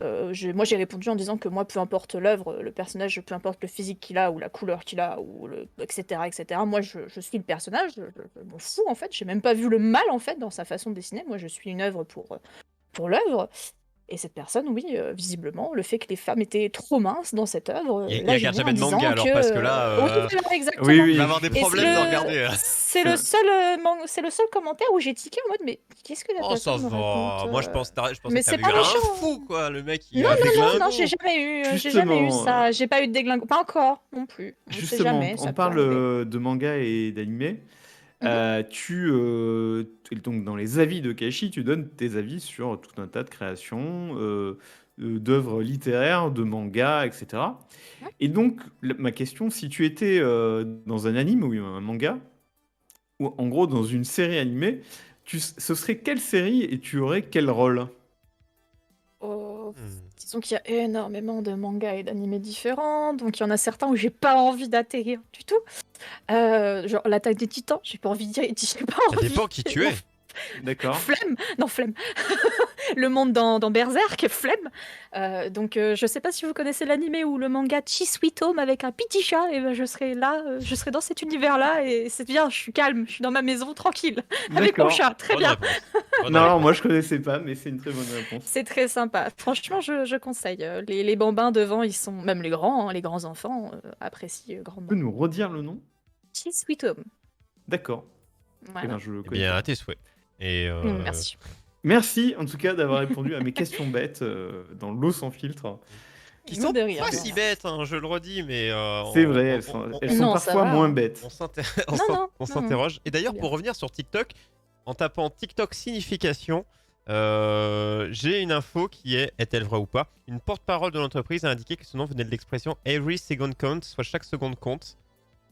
Moi j'ai répondu en disant que moi peu importe l'œuvre, le personnage, peu importe le physique qu'il a ou la couleur qu'il a ou etc etc. Moi je suis le personnage. Je m'en fous en fait. J'ai même pas vu le mal en fait dans sa façon de dessiner. Moi je suis une œuvre pour l'œuvre. Et cette personne, oui, visiblement, le fait que les femmes étaient trop minces dans cette œuvre, Il l'a regarde gênée en jamais de disant manga que... alors, parce que là, Oui, voilà, oui, exactement. il va oui, avoir des Et problèmes de regarder. c'est le seul, c'est le seul commentaire où j'ai tiqué en mode, mais qu'est-ce que la Oh, ça personne me raconte va. Moi, je pensais Mais que c'est t'avais eu pas un méchant. fou, quoi. Le mec, il Non, a non, des non, non, glingos. j'ai jamais eu justement, ça. J'ai pas eu de déglingo. Pas encore, non plus. On sait justement, jamais, on ça peut parle arriver. de manga et d'animé. Mhm. Donc dans les avis de Kaishi, tu donnes tes avis sur tout un tas de créations, d'œuvres littéraires, de mangas, etc. Ouais. Et donc, ma question, si tu étais dans un anime ou un manga, ou en gros dans une série animée, ce serait quelle série et tu aurais quel rôle? Oh, Hmm. disons qu'il y a énormément de mangas et d'animés différents, donc il y en a certains où j'ai pas envie d'atterrir du tout. Genre l'attaque des Titans, j'ai pas envie d'y j'ai pas Ça envie. dépend qui tu Non, es. D'accord. flemme, non flemme. Le monde dans Berserk, flemme. Donc je sais pas si vous connaissez l'animé ou le manga Chi Sweet Home avec un petit chat, et ben je serai là, je serai dans cet univers-là et c'est bien, je suis calme, je suis dans ma maison tranquille avec mon D'accord. chat, très Bonne bien. réponse. Bonne Non, réponse. moi je connaissais pas, mais c'est une très bonne réponse. C'est très sympa. Franchement, je conseille. Les bambins devant, ils sont même les grands, hein, les grands enfants apprécient Tu grandement. peux nous redire le nom? Chi Sweet Home. D'accord. Eh Voilà. ben, je le Eh connais bien, pas. à tes souhaits. Et Merci. Merci en tout cas d'avoir répondu à mes questions bêtes dans l'eau sans filtre. qui Humour sont de rire. pas C'est si bêtes, hein, je le redis, mais c'est vrai, elles sont Non, ça parfois va. moins bêtes. Non, non, on non, s'interroge. Et d'ailleurs, bien. pour revenir sur TikTok, en tapant TikTok signification, j'ai une info qui est-elle vraie ou pas? Une porte-parole de l'entreprise a indiqué que ce nom venait de l'expression every second count, soit chaque seconde compte.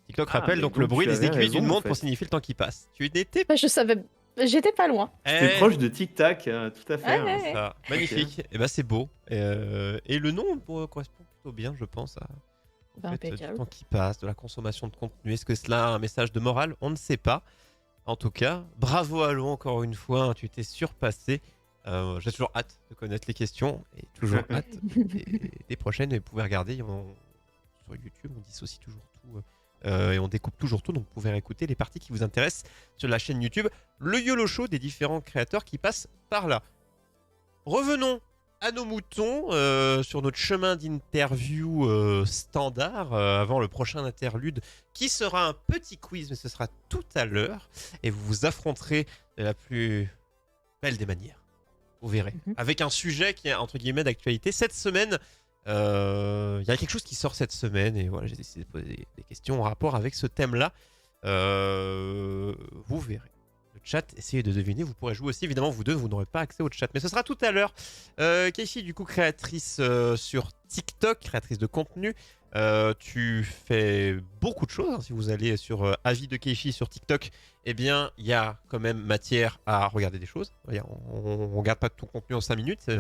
TikTok Ah, rappelle mais donc le donc bruit tu des avais aiguilles d'une raison, en montre pour fait. signifier le temps qui passe. Tu n'étais Bah, je savais, j'étais pas loin. C'était Eh, proche de Tic Tac, tout à Ouais, fait. ouais, ouais. ça, magnifique. Et ben c'est beau. Et le nom correspond plutôt bien, je pense, au Bah, fait du impeccable. temps qui passe, de la consommation de contenu. Est-ce que cela a un message de morale? On ne sait pas. En tout cas, bravo Allo encore une fois, hein, tu t'es surpassé. J'ai toujours hâte de connaître les questions et toujours hâte des prochaines. Et vous pouvez regarder sur YouTube, on dissocie toujours tout et on découpe toujours tout. Donc vous pouvez écouter les parties qui vous intéressent sur la chaîne YouTube, le YOLO Show des différents créateurs qui passent par là. Revenons à nos moutons sur notre chemin d'interview standard avant le prochain interlude qui sera un petit quiz, mais ce sera tout à l'heure et vous vous affronterez de la plus belle des manières. Vous verrez. Mhm. Avec un sujet qui est entre guillemets d'actualité. Cette semaine, il y a quelque chose qui sort cette semaine et voilà, j'ai décidé de poser des questions en rapport avec ce thème-là. Vous verrez. Le chat, essayez de deviner. Vous pourrez jouer aussi. Évidemment, vous deux, vous n'aurez pas accès au chat. Mais ce sera tout à l'heure. Keishi, du coup, créatrice sur TikTok, créatrice de contenu. Tu fais beaucoup de choses. Hein. Si vous allez sur Avis de Keishi sur TikTok, eh bien, il y a quand même matière à regarder des choses. On ne regarde pas tout contenu en 5 minutes.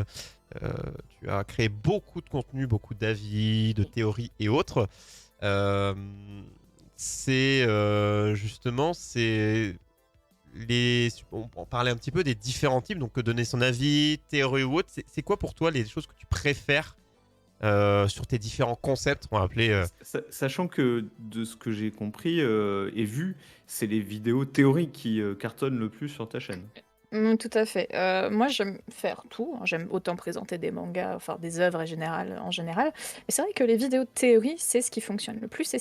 Tu as créé beaucoup de contenu, beaucoup d'avis, de théories et autres. Justement, on parlait un petit peu des différents types, donc donner son avis, théorie ou autre. C'est quoi pour toi les choses que tu préfères sur tes différents concepts, on va appeler Sachant que de ce que j'ai compris et vu, c'est les vidéos théoriques qui cartonnent le plus sur ta chaîne. Tout à fait. Moi, j'aime faire tout, hein. J'aime autant présenter des mangas, enfin des œuvres en général. Mais c'est vrai que les vidéos de théorie, c'est ce qui fonctionne le plus, c'est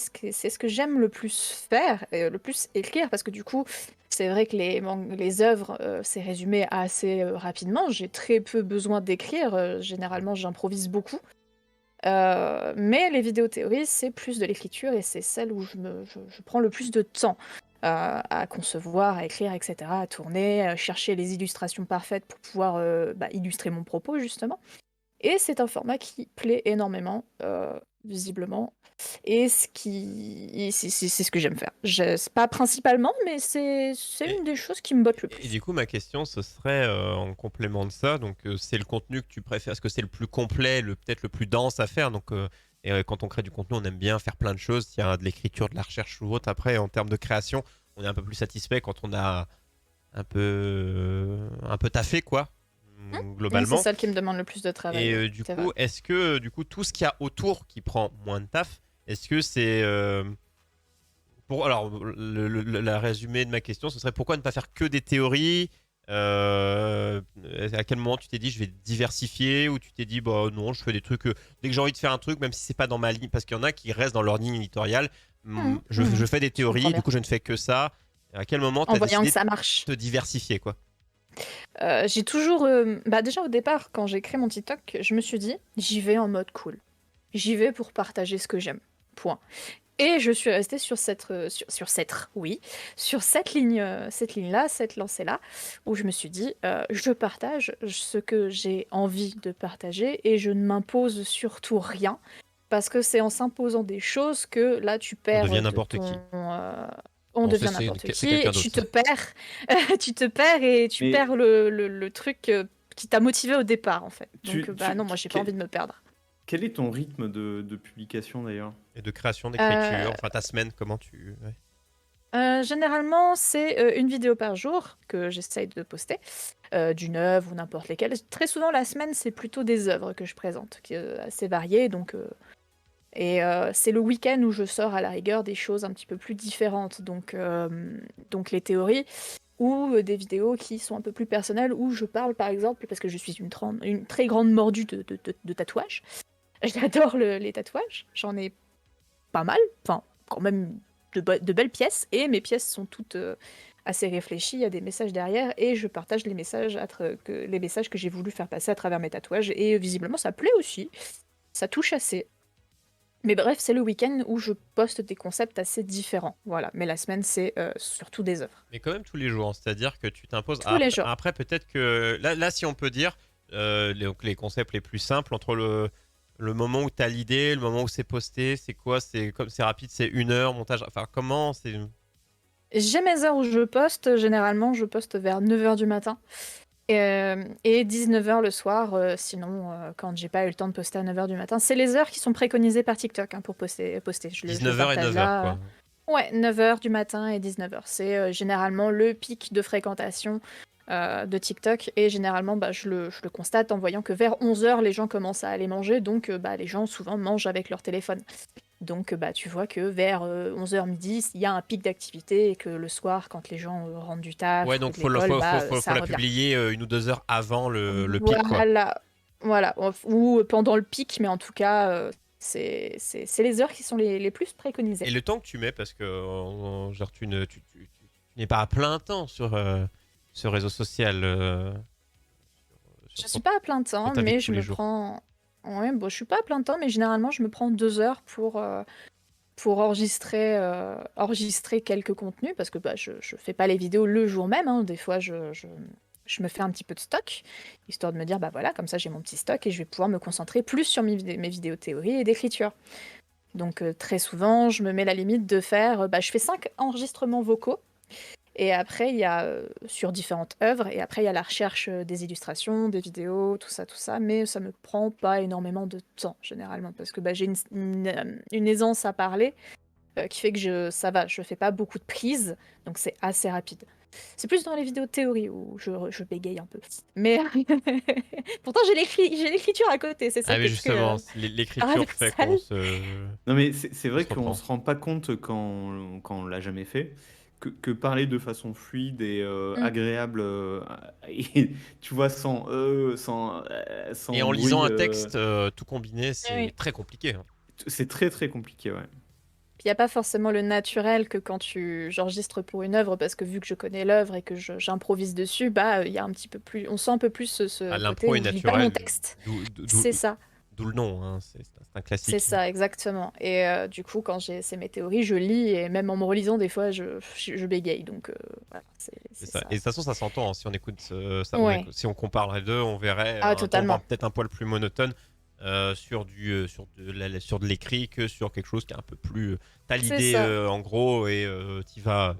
ce que j'aime le plus faire et le plus écrire, parce que du coup, c'est vrai que les œuvres, c'est résumé assez rapidement. J'ai très peu besoin d'écrire. Généralement, j'improvise beaucoup. Mais les vidéos théories, c'est plus de l'écriture et c'est celle où je prends le plus de temps à concevoir, à écrire, etc., à tourner, à chercher les illustrations parfaites pour pouvoir illustrer mon propos, justement. Et c'est un format qui plaît énormément, visiblement. Et c'est ce que j'aime faire. C'est pas principalement, mais c'est Et, une des choses qui me botte le et plus. du coup, ma question, ce serait en complément de ça. Donc, c'est le contenu que tu préfères. Est-ce que c'est le plus complet, peut-être le plus dense à faire? Donc, quand on crée du contenu, on aime bien faire plein de choses. S'il y a de l'écriture, de la recherche ou autre. Après, en termes de création, on est un peu plus satisfait quand on a un peu taffé, quoi, Ouais, c'est globalement. celle qui me demande le plus de travail, Et ouais, du c'est vrai. coup, est-ce que tout ce qu'il y a autour qui prend moins de taf, est-ce que c'est alors la résumé de ma question, ce serait pourquoi ne pas faire que des théories? À quel moment tu t'es dit je vais diversifier ou tu t'es dit bah non, je fais des trucs dès que j'ai envie de faire un truc, même si c'est pas dans ma ligne, parce qu'il y en a qui restent dans leur ligne éditoriale. Je fais des Je comprends théories, du bien. coup je ne fais que ça. À quel moment tu En as voyant que décidé ça de marche. te diversifier, quoi? J'ai toujours, déjà au départ, quand j'ai créé mon TikTok, je me suis dit: «J'y vais en mode cool. J'y vais pour partager ce que j'aime, point». Et je suis restée sur cette ligne-là, cette lancée-là, où je me suis dit: «Je partage ce que j'ai envie de partager et je ne m'impose surtout rien». Parce que c'est en s'imposant des choses que là tu On perds devient de n'importe qui. on Non, devient n'importe c'est qui, quelqu'un tu d'autre. te perds, tu te perds et tu Mais perds le truc, qui t'a motivé au départ, en fait. Donc, non, moi j'ai pas envie de me perdre. quel est ton rythme de publication d'ailleurs? Et de création, d'écriture, Heu enfin ta semaine, comment tu... Ouais. Généralement, c'est, une vidéo par jour que j'essaye de poster, d'une œuvre ou n'importe lesquelles. Très souvent, la semaine, c'est plutôt des œuvres que je présente, qui, assez variées, c'est le week-end où je sors à la rigueur des choses un petit peu plus différentes. Donc les théories ou, des vidéos qui sont un peu plus personnelles où je parle, par exemple, parce que je suis une très grande mordue de tatouages. J'adore les tatouages, j'en ai pas mal, enfin, quand même de belles pièces, et mes pièces sont toutes assez réfléchies, il y a des messages derrière, et je partage les messages que j'ai voulu faire passer à travers mes tatouages, et visiblement ça plaît aussi. ça touche assez. Mais bref, c'est le week-end où je poste des concepts assez différents. Voilà, mais la semaine, c'est surtout des œuvres. Mais quand même tous les jours, hein. C'est-à-dire que tu t'imposes. Tous les jours. Après, peut-être que là, si on peut dire, donc les concepts les plus simples entre le moment où tu as l'idée, le moment où c'est posté, c'est quoi? C'est comme c'est rapide, c'est 1 heure, montage. Enfin, comment c'est. J'ai mes heures où je poste. Généralement, je poste vers 9h du matin. Et 19h le soir, sinon, quand j'ai pas eu le temps de poster à 9h du matin. C'est les heures qui sont préconisées par TikTok pour poster. Je le 19h et partage 9h, là. quoi. Ouais, 9h du matin et 19h. C'est généralement le pic de fréquentation de TikTok. Et généralement, je le constate en voyant que vers 11h, les gens commencent à aller manger. Donc, les gens souvent mangent avec leur téléphone. Donc, tu vois que vers 11h midi, il y a un pic d'activité et que le soir, quand les gens rentrent du taf Ouais, ou donc de faut l'école, faut ça la revient. publier 1 ou 2 heures avant le pic, quoi. Voilà, ou pendant le pic, mais en tout cas, c'est les heures qui sont les plus préconisées. Et le temps que tu mets, parce que genre, tu n'es pas à plein temps sur ce réseau social. Je Sur suis pas à plein temps, ta vie de mais tous je les me jours. prends. Ouais, bon, je suis pas à plein temps, mais généralement, je me prends 2 heures pour enregistrer quelques contenus, parce que je fais pas les vidéos le jour même, hein. Des fois, je me fais un petit peu de stock, histoire de me dire, voilà, comme ça j'ai mon petit stock et je vais pouvoir me concentrer plus sur mes vidéos théorie et d'écriture. Donc très souvent, je me mets la limite de faire, je fais 5 enregistrements vocaux, et après, il y a sur différentes œuvres, et après, il y a la recherche des illustrations, des vidéos, tout ça, mais ça me prend pas énormément de temps, généralement, parce que j'ai une aisance à parler qui fait que ça va, je fais pas beaucoup de prises, donc c'est assez rapide. C'est plus dans les vidéos de théorie où je bégaye un peu. Mais pourtant, j'ai l'écriture à côté, c'est ça Ah, qui mais est très justement, l'écriture fait paradoxal. qu'on Non, mais c'est on vrai se qu'on reprend. se rend pas compte quand on l'a jamais fait que parler de façon fluide et Mm. agréable, et, tu vois, Et sans en lisant bruit, un texte tout combiné, c'est Oui. très compliqué, hein. c'est très très compliqué, ouais. Puis il n'y a pas forcément le naturel que quand j'enregistre pour une œuvre, parce que vu que je connais l'œuvre et que j'improvise dessus, il y a un petit peu plus, on sent un peu plus Ah, ce côté l'impro est où je lis pas mon naturelle, texte. d'où d'où- d'où- C'est ça, d'où le nom, hein. C'est un c'est classique. ça, exactement. Et du coup, quand c'est mes théories, je lis, et même en me relisant, des fois, je bégaye. Donc voilà, C'est c'est ça. ça. Et de toute façon, ça s'entend, hein. Si on écoute Ouais, si on compare les deux, on verrait ah, un ton totalement. peut-être un poil plus monotone sur de l'écrit que sur quelque chose qui est un peu plus. T'as C'est l'idée ça. en gros et t'y vas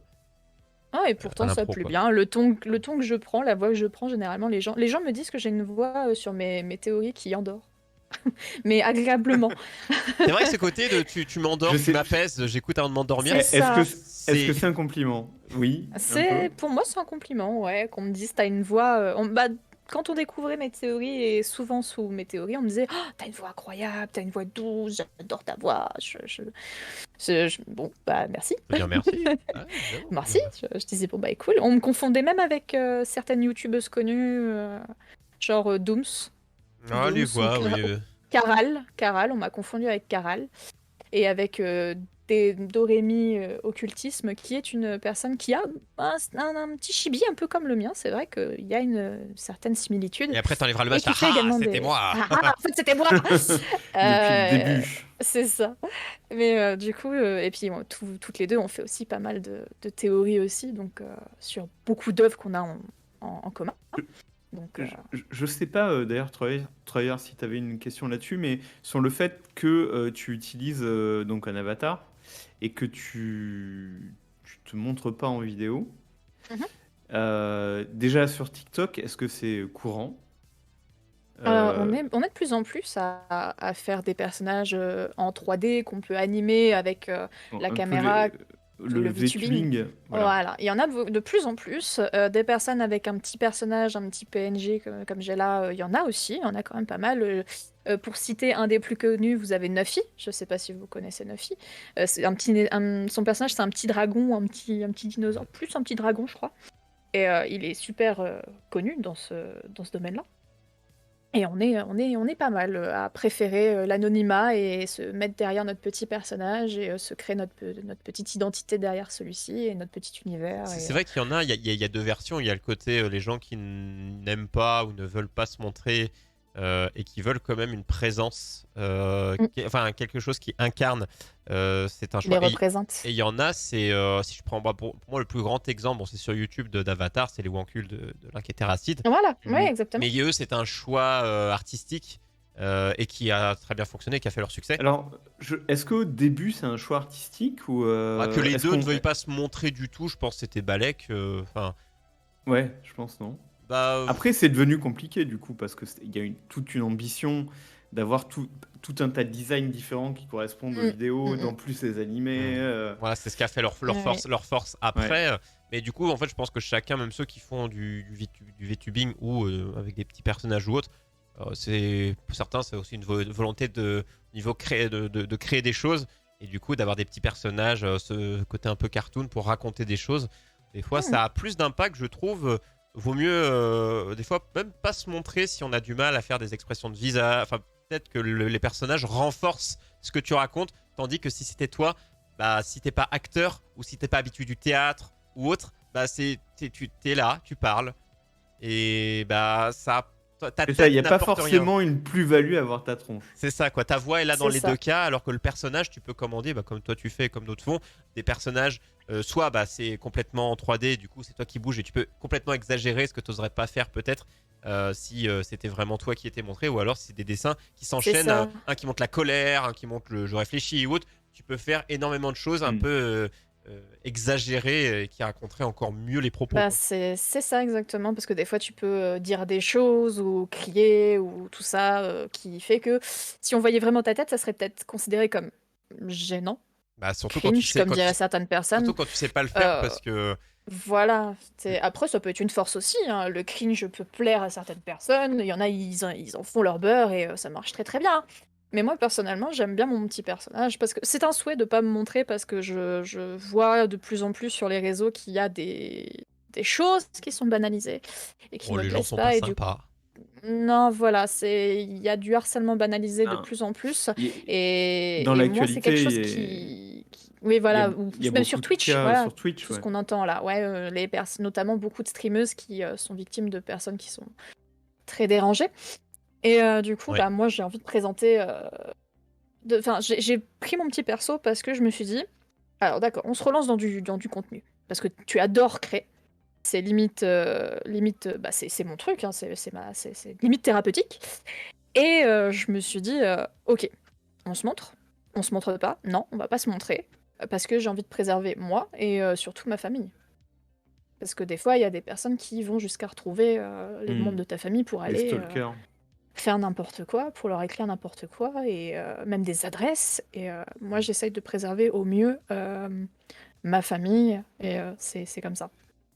Ah, et à pourtant, ça l'impro, plaît quoi. bien. Le ton que je prends, la voix que je prends, généralement, les gens me disent que j'ai une voix sur mes théories qui endort. Mais agréablement. C'est vrai que ce côté de tu Je m'endors, tu sais. m'apaises, j'écoute avant de m'endormir, C'est Est-ce que ça. est-ce que c'est. c'est un compliment? Oui, un peu. Pour moi, c'est un compliment, ouais, qu'on me dise t'as une voix. Quand on découvrait mes théories, et souvent sous mes théories, on me disait oh, t'as une voix incroyable, t'as une voix douce, j'adore ta voix. Bon, merci. Faut dire merci. Ouais, évidemment, faut dire Merci. merci. Je disais bon, cool. On me confondait même avec certaines youtubeuses connues, genre Dooms. Ah, les Dooms ou voix, oui. Caral, on m'a confondu avec Caral. Et avec Dorémy Occultisme, qui est une personne qui a un petit chibi un peu comme le mien. C'est vrai qu'il y a une certaine similitude. Et après, t'enlèveras le Et masque, qui fait ah, également c'était des... moi. En fait, c'était moi. Depuis le Euh, début. c'est ça. Mais du coup, et puis toutes les deux, on fait aussi pas mal de théories aussi, donc sur beaucoup d'œuvres qu'on a en commun. Donc, Je sais pas, d'ailleurs, Troyer, si tu avais une question là-dessus, mais sur le fait que tu utilises donc un avatar et que tu te montres pas en vidéo. Mhm. Déjà sur TikTok, est-ce que c'est courant? On Euh, est, on est de plus en plus à faire des personnages en 3D qu'on peut animer avec la un peu caméra, le le VTubing. VTubing, voilà. Voilà, il y en a de plus en plus. Des personnes avec un petit personnage, un petit PNG comme j'ai là, il y en a aussi, il y en a quand même pas mal. Pour citer un des plus connus, vous avez Nuffy, je sais pas si vous connaissez Nuffy. C'est son personnage, c'est un petit dragon, un petit dinosaure, plus un petit dragon, je crois. Et il est super connu dans ce domaine-là. Et on est pas mal à préférer l'anonymat et se mettre derrière notre petit personnage et se créer notre petite identité derrière celui-ci et notre petit univers. C'est vrai qu'il y en a, il y a deux versions. Il y a le côté les gens qui n'aiment pas ou ne veulent pas se montrer et qui veulent quand même une présence, Mm. enfin quelque chose qui incarne c'est un Qui les choix. représente. Et il y en a, c'est si je prends pour moi le plus grand exemple, bon, c'est sur YouTube d'Avatar, c'est les Wankuls de l'Inquiété Racide. Voilà, ouais, Mhm. exactement. Mais eux, c'est un choix artistique et qui a très bien fonctionné, qui a fait leur succès. Alors, est-ce qu'au début c'est un choix artistique ou Que les est-ce deux qu'on... ne veuillent pas se montrer du tout, je pense que c'était Balek. Enfin, Ouais, je pense non. bah, Après, c'est devenu compliqué du coup parce que il y a toute une ambition d'avoir tout un tas de designs différents qui correspondent aux Mm, vidéos, mm, d'en mm. plus les animer. voilà, c'est ce qui a fait Ouais. leur force après. Mais du coup, en fait, je pense que chacun, même ceux qui font du VTubing ou avec des petits personnages ou autres, pour certains, c'est aussi une volonté de créer des choses et du coup d'avoir des petits personnages, ce côté un peu cartoon pour raconter des choses. Des fois, Mm. ça a plus d'impact, je trouve. Vaut mieux, des fois, même pas se montrer si on a du mal à faire des expressions de visage. Enfin, peut-être que les personnages renforcent ce que tu racontes, tandis que si c'était toi, bah, si t'es pas acteur ou si t'es pas habitué du théâtre ou autre, bah, t'es là, tu parles et bah ta C'est ça, il tête n'y a pas n'apporte rien. forcément une plus-value à avoir ta tronche. C'est ça, quoi. Ta voix est là dans C'est les ça. deux cas, alors que le personnage, tu peux commander, bah, comme toi tu fais, comme d'autres font, des personnages, soit bah, c'est complètement en 3D, du coup c'est toi qui bouges et tu peux complètement exagérer ce que tu n'oserais pas faire peut-être si c'était vraiment toi qui étais montré, ou alors si c'est des dessins qui C'est s'enchaînent, ça. un qui montre la colère, un qui montre le je réfléchis ou autre, tu peux faire énormément de choses un Mm. peu exagérées et qui raconteraient encore mieux les propos. Bah, Quoi. c'est ça exactement, parce que des fois tu peux dire des choses ou crier ou tout ça qui fait que si on voyait vraiment ta tête, ça serait peut-être considéré comme gênant, Bah, cringe, comme diraient certaines surtout personnes. quand tu sais pas le faire Euh, parce que voilà. Après, ça peut être une force aussi, hein. Le cringe peut plaire à certaines personnes. Il y en a, ils en font leur beurre et ça marche très très bien. Mais moi, personnellement, j'aime bien mon petit personnage parce que c'est un souhait de pas me montrer parce que je vois de plus en plus sur les réseaux qu'il y a des choses qui sont banalisées et qui bon, me les gens plaisent sont pas pas. Et du sympas. non, voilà, il y a du harcèlement banalisé de Ben, plus en plus. y- dans Et moi, c'est quelque l'actualité, chose oui, il y a, voilà, ou il y a même beaucoup sur de Twitch, cas voilà, sur Twitch, tout ce ouais. qu'on entend là. Ouais, notamment beaucoup de streameuses qui sont victimes de personnes qui sont très dérangées. Et du coup, Ouais. bah, moi, j'ai envie de présenter. Enfin, j'ai pris mon petit perso parce que je me suis dit, alors d'accord, on se relance dans du contenu. Parce que tu adores créer. C'est limite, bah, c'est mon truc, hein, c'est limite thérapeutique. Et je me suis dit, ok, on se montre? On se montre pas? Non, on va pas se montrer. Parce que j'ai envie de préserver moi et surtout ma famille. Parce que des fois, il y a des personnes qui vont jusqu'à retrouver les Mm. membres de ta famille pour Les aller stalkers. faire n'importe quoi, pour leur écrire n'importe quoi, et même des adresses. Et moi, j'essaye de préserver au mieux ma famille, et c'est comme ça.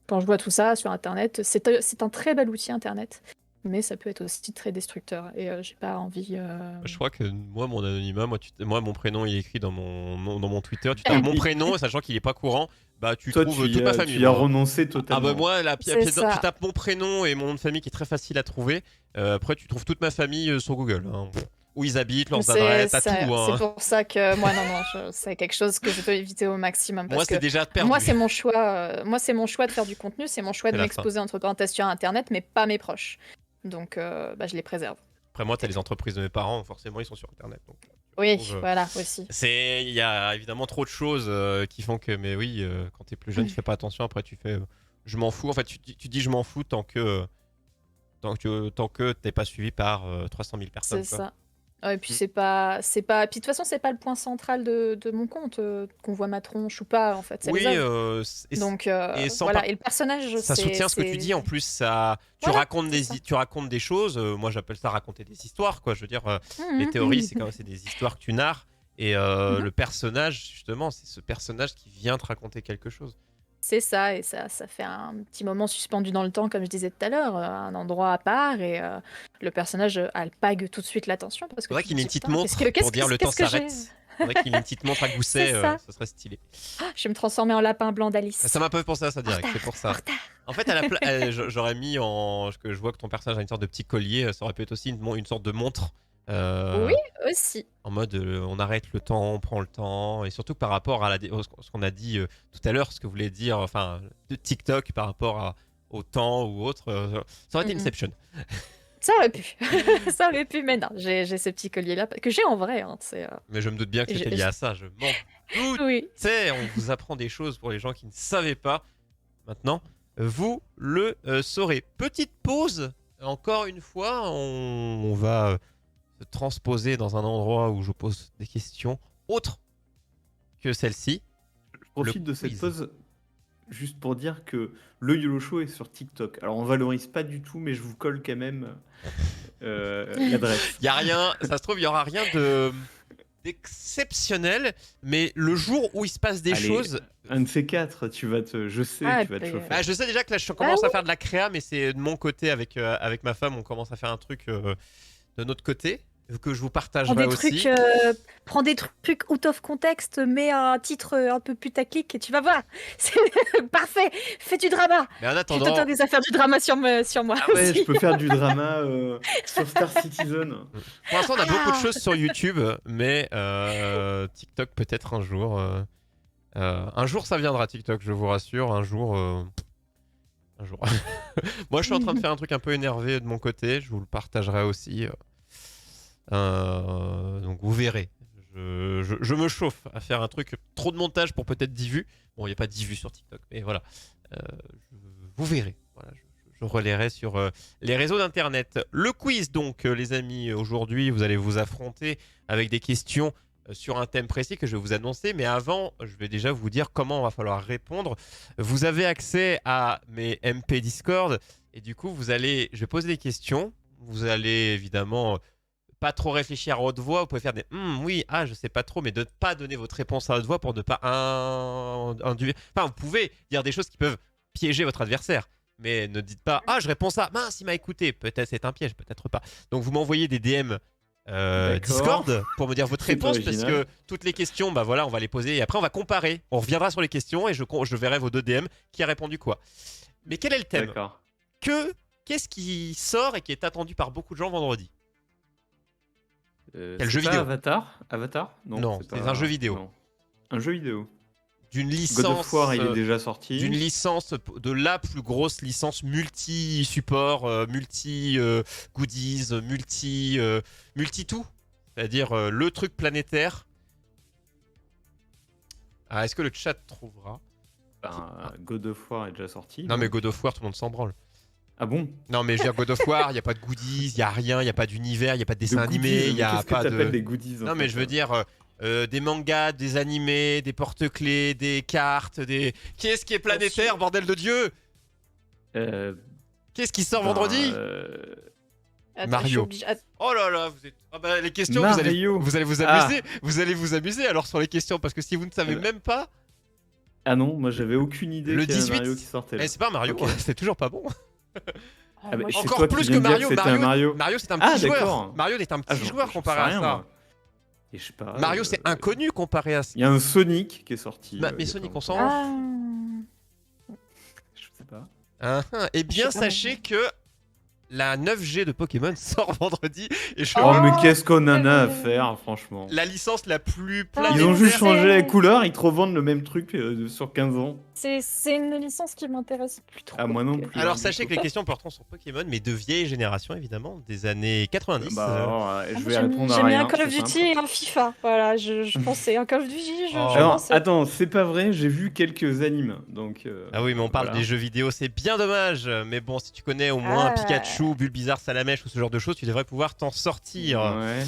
Quand je vois tout ça sur Internet, c'est un très bel outil Internet, mais ça peut être aussi très destructeur, et j'ai pas envie... Je crois que moi, mon anonymat, moi, mon prénom, il est écrit dans dans mon Twitter. Tu tapes mon prénom, sachant qu'il est pas courant, bah tu Toi, trouves toute ma famille. tu y as Moi. renoncé Ah bah totalement. moi, C'est tu ça. tapes mon prénom et mon nom de famille qui est très facile à trouver. Après, tu trouves toute ma famille sur Google. Hein. Où ils habitent, leurs adresses, t'as tout. C'est Hein. pour ça que moi, non, c'est quelque chose que je veux éviter au maximum. Moi, Parce que c'est déjà perdu. moi, c'est mon choix. Moi, c'est mon choix de faire du contenu, c'est mon choix C'est de la fin. m'exposer entre parenthèses sur Internet, mais pas mes proches. Donc, bah, je les préserve. Après, moi, t'as les entreprises de mes parents, forcément, ils sont sur Internet. Donc, Oui, trouve, voilà, aussi. il y a évidemment trop de choses qui font que, mais oui, quand t'es plus jeune, tu fais pas attention. Après, tu fais, je m'en fous. En fait, tu dis je m'en fous tant que t'es pas suivi par 300 000 personnes. C'est Quoi. ça. Ouais, et puis Mm. c'est pas. Puis de toute façon, c'est pas le point central de mon compte, qu'on voit ma tronche ou pas, en fait. C'est les Oui, œuvres. Donc, et sans voilà. Et le personnage, ça soutient ce que tu dis. En plus, ça, Voilà, c'est ça. tu racontes des choses. Moi, j'appelle ça raconter des histoires, quoi. Je veux dire, les Mhm, théories, c'est des histoires que tu narres. Et mhm. le personnage, justement, c'est ce personnage qui vient te raconter quelque chose. C'est ça, et ça fait un petit moment suspendu dans le temps, comme je disais tout à l'heure, un endroit à part, et le personnage alpague tout de suite l'attention, parce que Faudrait tu te qu'il ait dis, une petite putain, montre pour dire le temps qu'est-ce que j'ai? s'arrête. Faudrait qu'il ait une petite montre à gousset, C'est ça. ça serait stylé. Je vais me transformer en lapin blanc d'Alice. Ça m'a pas fait penser à ça En direct, c'est retard, pour en ça. retard. En fait, j'aurais mis que je vois que ton personnage a une sorte de petit collier, ça aurait pu être aussi une sorte de montre. Oui, aussi. En mode on arrête le temps, on prend le temps, et surtout que par rapport à ce qu'on a dit tout à l'heure, ce que voulait dire, enfin, de TikTok par rapport au temps ou autre, ça aurait été Mhm. Inception. Ça aurait pu. Ça aurait pu, mais non, j'ai ce petit collier-là, que j'ai en vrai. Hein, Mais je me doute bien que je- c'était lié je- à ça, je m'en doute. Oui. On vous apprend des choses pour les gens qui ne savaient pas. Maintenant, vous le saurez. Petite pause. Encore une fois, on va se transposer dans un endroit où je pose des questions autres que celle-ci. Je profite de cette quiz. pause juste pour dire que le YOLO Show est sur TikTok. Alors on valorise pas du tout, mais je vous colle quand même l'adresse. Il y a rien, ça se trouve, il y aura rien d'exceptionnel, mais le jour où il se passe des Allez, choses, Un de ces quatre, je sais Ah, que tu vas te bah, chauffer. ah, je sais déjà que là je commence à faire de la créa, mais c'est de mon côté avec ma femme, on commence à faire un truc de notre côté que je vous Prends partagerai des aussi. trucs, prends des trucs out of context, mets un titre un peu putaclic et tu vas voir. C'est parfait. Fais du drama. Mais en Je attendant, t'autorise à faire du drama sur moi Ah ouais, aussi. je peux faire du drama sur Star Citizen. pour l'instant on a beaucoup de Ah. choses sur YouTube, mais TikTok peut-être un jour. Un jour ça viendra TikTok, je vous rassure. Un jour. Moi je suis en train de faire un truc un peu énervé de mon côté, je vous le partagerai aussi. Donc vous verrez. Je me chauffe à faire un truc, trop de montage pour peut-être 10 vues. Bon, il n'y a pas 10 vues sur TikTok, mais voilà. Vous verrez. Voilà, je relayerai sur les réseaux d'internet. Le quiz, donc, les amis, aujourd'hui, vous allez vous affronter avec des questions sur un thème précis que je vais vous annoncer. Mais avant, je vais déjà vous dire comment il va falloir répondre. Vous avez accès à mes MP Discord. Et du coup, je vais poser des questions. Vous allez évidemment pas trop réfléchir à haute voix. Vous pouvez faire des oui, je sais pas trop, mais de ne pas donner votre réponse à haute voix pour ne pas induire. Enfin, vous pouvez dire des choses qui peuvent piéger votre adversaire. Mais ne dites pas je réponds ça. Mince, il m'a écouté. Peut-être c'est un piège, peut-être pas. Donc vous m'envoyez des DM D'accord. Discord pour me dire votre C'est réponse parce original. que toutes les questions, bah voilà, on va les poser et après on va comparer. On reviendra sur les questions et je verrai vos deux DM qui a répondu quoi. Mais quel est le thème? D'accord. Qu'est-ce qui sort et qui est attendu par beaucoup de gens vendredi? Quel C'est jeu pas vidéo? Avatar? Non, c'est pas- un jeu vidéo. non. Un jeu vidéo. D'une God licence, of War, il est déjà sorti. d'une licence, de la plus grosse licence multi-support, multi-goodies, multi-tout. C'est-à-dire le truc planétaire. Ah, est-ce que le chat trouvera? God of War est déjà sorti. Non, mais God of War, tout le monde s'en branle. Ah bon? Non, mais je veux dire, God of War, il n'y a pas de goodies, il n'y a rien, il n'y a pas d'univers, il n'y a pas de dessin De animé, goodies, il n'y a qu'est-ce que pas t'appelles de. des goodies en Non, mais fait, je veux dire des mangas, des animés, des porte-clés, des cartes, des. Qu'est-ce qui est planétaire, bordel de Dieu? Euh, Qu'est-ce qui sort ben, vendredi? Attends, Mario. je suis obligée- Oh là là, vous êtes. Ah bah, les questions, vous allez Mario. vous amuser. Vous allez vous amuser alors sur les questions parce que si vous ne savez même pas, Ah non, moi j'avais aucune idée Le qu'il y avait 18, Mario qui sortait là. c'est pas un Mario, Ah ouais. c'est toujours pas bon. Ah, Ah bah, moi, c'est Encore toi qui plus viens que de dire Mario. c'était un Mario. Mario, c'est un Ah, petit joueur. d'accord. Mario est un petit joueur j'en comparé sais à rien, ça. moi. Et je sais pas, Mario, c'est inconnu comparé à ça. Il y a un Sonic qui est sorti. Mais il y a Sonic, pas on s'en longtemps. Ah. Je sais pas. Eh bien, Je sais pas. sachez que la 9G de Pokémon sort vendredi et je Oh, crois mais qu'est-ce qu'on en a à faire, franchement. la licence la plus Ils ont Ils planétaire. ont juste c'est- changé la couleur, ils te revendent le même truc sur 15 ans. C'est une licence qui m'intéresse plus trop. Ah, moi non que- plus. Alors du sachez coup. que les questions porteront sur Pokémon, mais de vieille génération évidemment, des années 90. Bah, alors, Ah, je moi, vais répondre à J'aime bien rien. Call of c'est Duty simple. et un FIFA. Voilà, je pensais. Un Call of Duty, je Oh. Alors, pensais. attends, c'est pas vrai, j'ai vu quelques animes. Donc, Ah oui, mais on parle voilà. des jeux vidéo, c'est bien dommage. Mais bon, si tu connais au moins Ah. Pikachu, Bulbizarre, Salamèche ou ce genre de choses, tu devrais pouvoir t'en sortir. Ouais.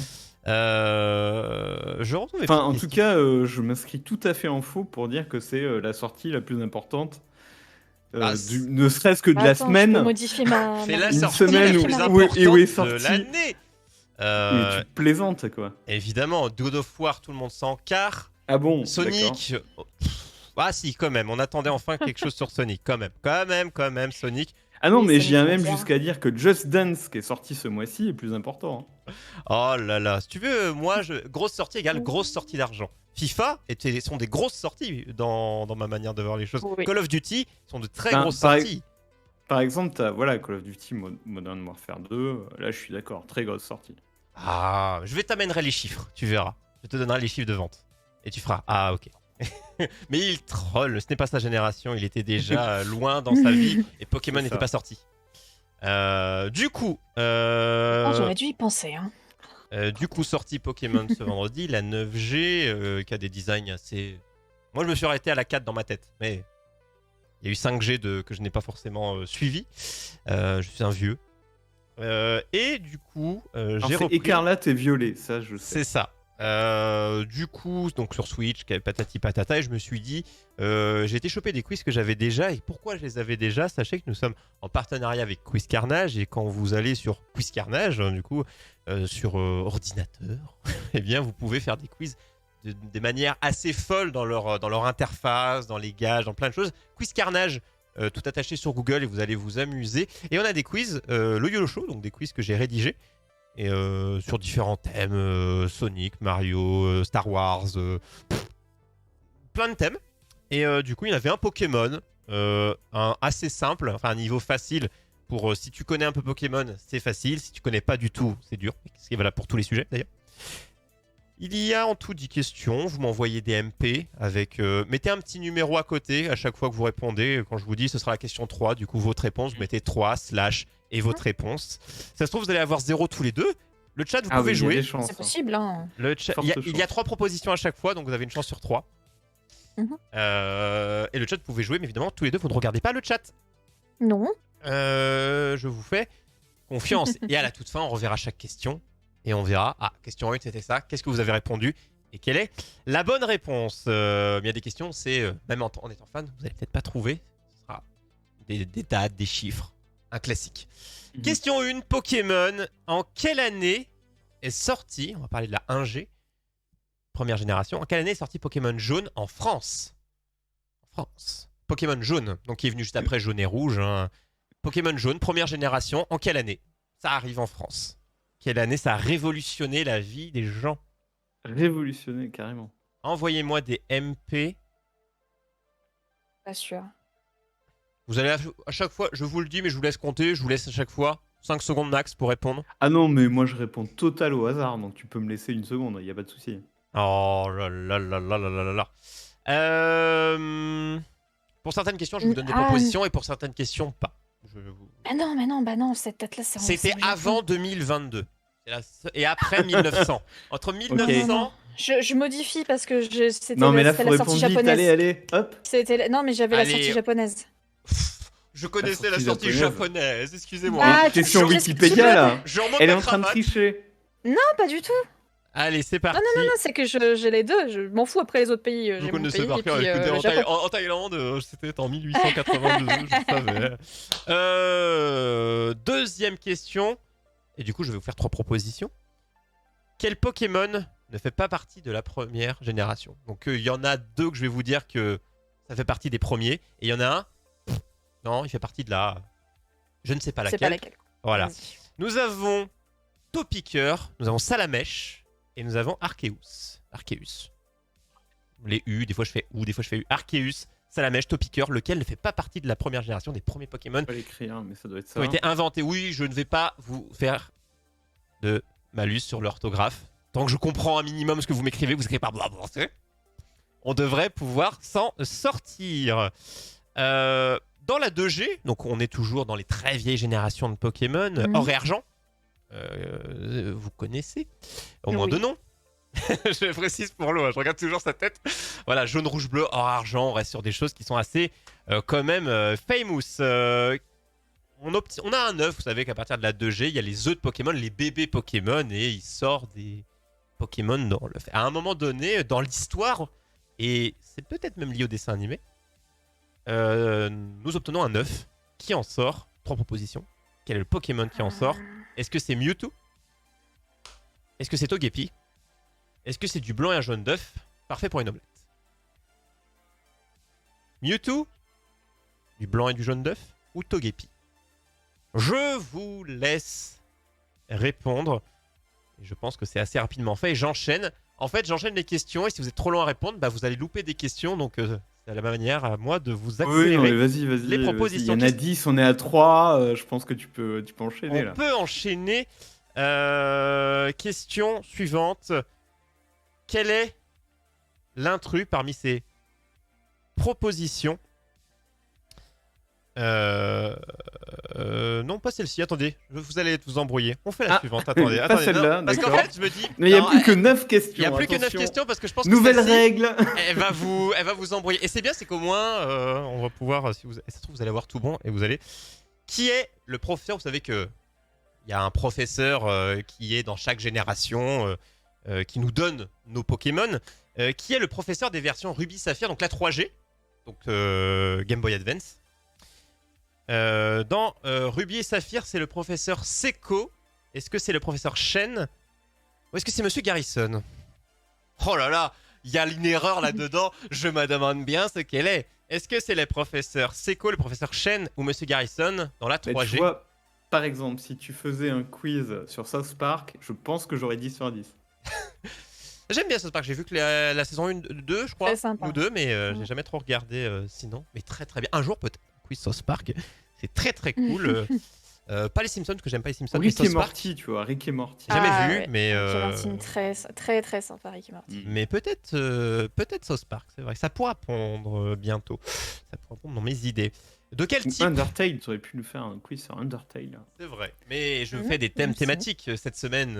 Je retrouve mes Enfin, petites en tout questions. cas, je m'inscris tout à fait en faux pour dire que c'est la sortie la plus importante. Ah, Ne serait-ce que de la Attends, je peux semaine. modifier ma. C'est la Une sortie semaine la où- plus où importante est de sorti. l'année. Mais tu plaisantes, quoi. Évidemment, God of War, tout le monde s'en carre. Ah bon? Sonic. Ah si, quand même, on attendait enfin quelque chose sur Sonic, quand même, Sonic. D'accord. Ah non, Oui, mais Sonic j'irais même Frontier. jusqu'à dire que Just Dance, qui est sorti ce mois-ci, est plus important. hein. Oh là là, si tu veux, moi, grosse sortie égale grosse sortie d'argent. FIFA sont des grosses sorties dans ma manière de voir les choses. Oui. Call of Duty sont de très Ben, grosses par- sorties. Par exemple, t'as voilà, Call of Duty Modern Warfare 2, là je suis d'accord, très grosse sortie. Ah, je t'amènerai les chiffres, tu verras. Je te donnerai les chiffres de vente. Et tu feras, ah ok. Mais il troll, ce n'est pas sa génération, il était déjà loin dans sa vie et Pokémon C'est n'était ça. pas sorti. Du coup, J'aurais dû y penser. Hein. sortie Pokémon ce vendredi, la 9G, qui a des designs assez... Moi, je me suis arrêté à la 4 dans ma tête, mais il y a eu 5G que je n'ai pas forcément suivi. Je suis un vieux. Et du coup, Alors, j'ai c'est repris... écarlate et violet, ça je sais. C'est ça. Du coup, donc sur Switch, patati patata, et je me suis dit, j'ai été choper des quiz que j'avais déjà. Et pourquoi je les avais déjà? Sachez que nous sommes en partenariat avec Quiz Carnage, et quand vous allez sur Quiz Carnage, hein, du coup, sur ordinateur, eh bien, vous pouvez faire des quiz des manières assez folles dans leur interface, dans les gages, dans plein de choses. Quiz Carnage. Tout attaché sur Google et vous allez vous amuser. Et on a des quiz, le YOLO Show, donc des quiz que j'ai rédigés. Et sur différents thèmes, Sonic, Mario, Star Wars, plein de thèmes. Et du coup, il y en avait un Pokémon, un assez simple, enfin un niveau facile. Pour si tu connais un peu Pokémon, c'est facile. Si tu connais pas du tout, c'est dur. Ce qui est valable pour tous les sujets d'ailleurs. Il y a en tout 10 questions. Vous m'envoyez des MP avec. Mettez un petit numéro à côté à chaque fois que vous répondez. Quand je vous dis ce sera la question 3, du coup, votre réponse, vous mettez 3 slash et votre réponse. Ça se trouve, vous allez avoir 0 tous les deux. Le chat, vous pouvez oui, il y a jouer. des chances, C'est hein. possible. Hein. Le chat, Forte il y a chance. 3 propositions à chaque fois, donc vous avez une chance sur 3. Mhm. Et le chat, vous pouvez jouer, mais évidemment, tous les deux, vous ne regardez pas le chat. Non. Je vous fais confiance. Et à la toute fin, on reverra chaque question. Et on verra. Ah, question 1, c'était ça. Qu'est-ce que vous avez répondu? Et quelle est la bonne réponse? Il y a des questions, c'est même en étant fan, vous n'allez peut-être pas trouver. Ce sera des dates, des chiffres. Un classique. Question 1, Pokémon. En quelle année est sorti, on va parler de la 1G, première génération, en quelle année est sorti Pokémon Jaune en France? En France. Pokémon Jaune, donc qui est venu juste après Jaune et Rouge. Hein. Pokémon Jaune, première génération, en quelle année ça arrive en France? Quelle année ça a révolutionné la vie des gens? Révolutionné, carrément. Envoyez-moi des MP. Pas sûr. Vous allez à chaque fois, je vous le dis, mais je vous laisse compter, je vous laisse à chaque fois 5 secondes max pour répondre. Ah non, mais moi je réponds total au hasard, donc tu peux me laisser une seconde, il n'y a pas de souci. Oh là là là là là là là là. Pour certaines questions, je vous donne des propositions et pour certaines questions, pas. Ah non, mais non, cette date-là, c'est C'était au avant Japon. 2022. Et après 1900. Entre 1900... Non. Je modifie parce que c'était Non, mais là, c'était faut la sortie répondre vite, japonaise. allez, hop. Non, mais j'avais la Allez. sortie japonaise. Je connaissais la sortie sortie japonaise, excusez-moi. Ah, Question je- Wikipédia, là. Je remonte Elle est ma en train de cravate. tricher. Non, pas du tout. Allez, c'est parti. Non, c'est que j'ai les deux. Je m'en fous après les autres pays. Vous J'ai mon connaissez pays par et cœur. puis Écoutez, le en Japon. Thaïlande, c'était en 1882, je savais. Deuxième question. Et du coup, je vais vous faire 3 propositions. Quel Pokémon ne fait pas partie de la première génération? Donc, il y en a 2 que je vais vous dire que ça fait partie des premiers. Et il y en a un... Non, il fait partie de la... Je ne sais pas C'est laquelle. pas laquelle. Voilà. Vas-y. Nous avons Topiqueur, nous avons Salamèche et nous avons Arceus. Les U, des fois je fais OU, des fois je fais U. Arceus, Salamèche, Topiqueur, lequel ne fait pas partie de la première génération des premiers Pokémon Pas l'écrire, mais ça doit être qui ça. ont été inventés. Oui, je ne vais pas vous faire de malus sur l'orthographe. Tant que je comprends un minimum ce que vous m'écrivez, vous écrivez par blablabla. On devrait pouvoir s'en sortir. Dans la 2G, donc on est toujours dans les très vieilles générations de Pokémon, or et argent. Vous connaissez au moins Oui. 2 noms. Je précise pour l'eau, je regarde toujours sa tête. Voilà, jaune, rouge, bleu, or, argent. On reste sur des choses qui sont assez quand même famous. On a un œuf, vous savez qu'à partir de la 2G, il y a les œufs de Pokémon, les bébés Pokémon, et il sort des Pokémon dans l'œuf. À un moment donné, dans l'histoire, et c'est peut-être même lié au dessin animé, nous obtenons un œuf. Qui en sort? 3 propositions. Quel est le Pokémon qui en sort? Est-ce que c'est Mewtwo? Est-ce que c'est Togepi? Est-ce que c'est du blanc et un jaune d'œuf? Parfait pour une omelette. Mewtwo? Du blanc et du jaune d'œuf? Ou Togepi? Je vous laisse répondre. Et je pense que c'est assez rapidement fait. Et j'enchaîne. En fait, j'enchaîne les questions. Et si vous êtes trop long à répondre, bah, vous allez louper des questions. Donc, c'est la manière à moi de vous accélérer. Oui, non, mais vas-y. les propositions. Il y en a 10, on est à 3. Je pense que tu peux enchaîner, On là. peut enchaîner. Question suivante. Quel est l'intrus parmi ces propositions Euh, non, pas celle-ci. Attendez, vous allez vous embrouiller. On fait la Ah, suivante. Attendez, pas attendez. celle-là, Parce qu'en d'accord. fait, je me dis. Mais il n'y a non, plus que 9 questions. il y a plus que 9 attention. questions parce que je pense que Nouvelle celle-ci, règle. elle va vous embrouiller. Et c'est bien, c'est qu'au moins, on va pouvoir, si vous, ça se trouve, vous allez avoir tout bon et vous allez. Qui est le professeur? Vous savez que il y a un professeur qui est dans chaque génération, qui nous donne nos Pokémon, qui est le professeur des versions Ruby Saphir, donc la 3G, donc Game Boy Advance. Dans Ruby et Saphir, c'est le professeur Seiko. Est-ce que c'est le professeur Shen ou est-ce que c'est Monsieur Garrison? Oh là là, il y a une erreur là-dedans. Je me demande bien ce qu'elle est. Est-ce que c'est le professeur Seiko, le professeur Shen ou Monsieur Garrison dans la Mais 3G? tu vois, par exemple, si tu faisais un quiz sur South Park, je pense que j'aurais 10 sur 10. J'aime bien South Park, j'ai vu que la saison 1, 2, je crois, Très sympa. ou 2, mais j'ai jamais trop regardé sinon. Mais très très bien. Un jour peut-être, quiz South Park, c'est très très cool. Pas les Simpsons, parce que j'aime pas les Simpsons, mais Rick et South Park, Morty, tu vois, Rick et Morty. j'ai jamais Ah, vu, ouais. mais... Rick et Morty, très sympa, Rick et Morty. Mais peut-être South Park, c'est vrai. Ça pourra pondre bientôt. Ça pourra pondre dans mes idées. De quel Ou type? Undertale, tu aurais pu nous faire un quiz sur Undertale. C'est vrai. Mais je Mhm, fais des thèmes aussi. thématiques cette semaine.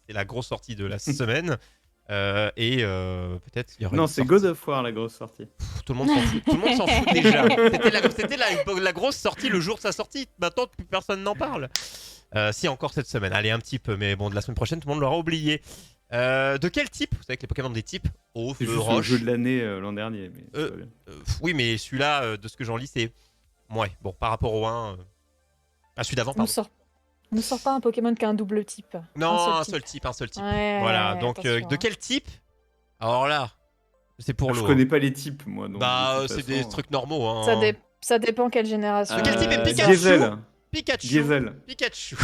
C'est la grosse sortie de la semaine. Peut-être il y aura Non, une c'est sortie. God of War, la grosse sortie. Tout le monde s'en fout. Tout le monde s'en fout déjà. C'était la grosse sortie le jour de sa sortie. Maintenant, plus personne n'en parle. Si, encore cette semaine. Allez, un petit peu. Mais bon, de la semaine prochaine, tout le monde l'aura oublié. De quel type? Vous savez que les Pokémon ont des types. Eau, C'est feu, juste le roche. jeu de l'année l'an dernier. Mais ça va bien. Oui, mais celui-là, de ce que j'en lis, c'est... Ouais, bon, par rapport au 1... Ah, celui d'avant, On pardon. ne sort pas un Pokémon qui a un double type. Non, un seul type. un seul type. Ouais, Voilà, ouais, donc attention, de hein. quel type? Alors là, c'est pour Je l'eau. connais pas les types, moi. Donc, Bah, de toute c'est des façon, trucs normaux. Hein. Ça dépend quelle génération. De quel type est euh, Pikachu? Diesel. Pikachu. Diesel. Pikachu.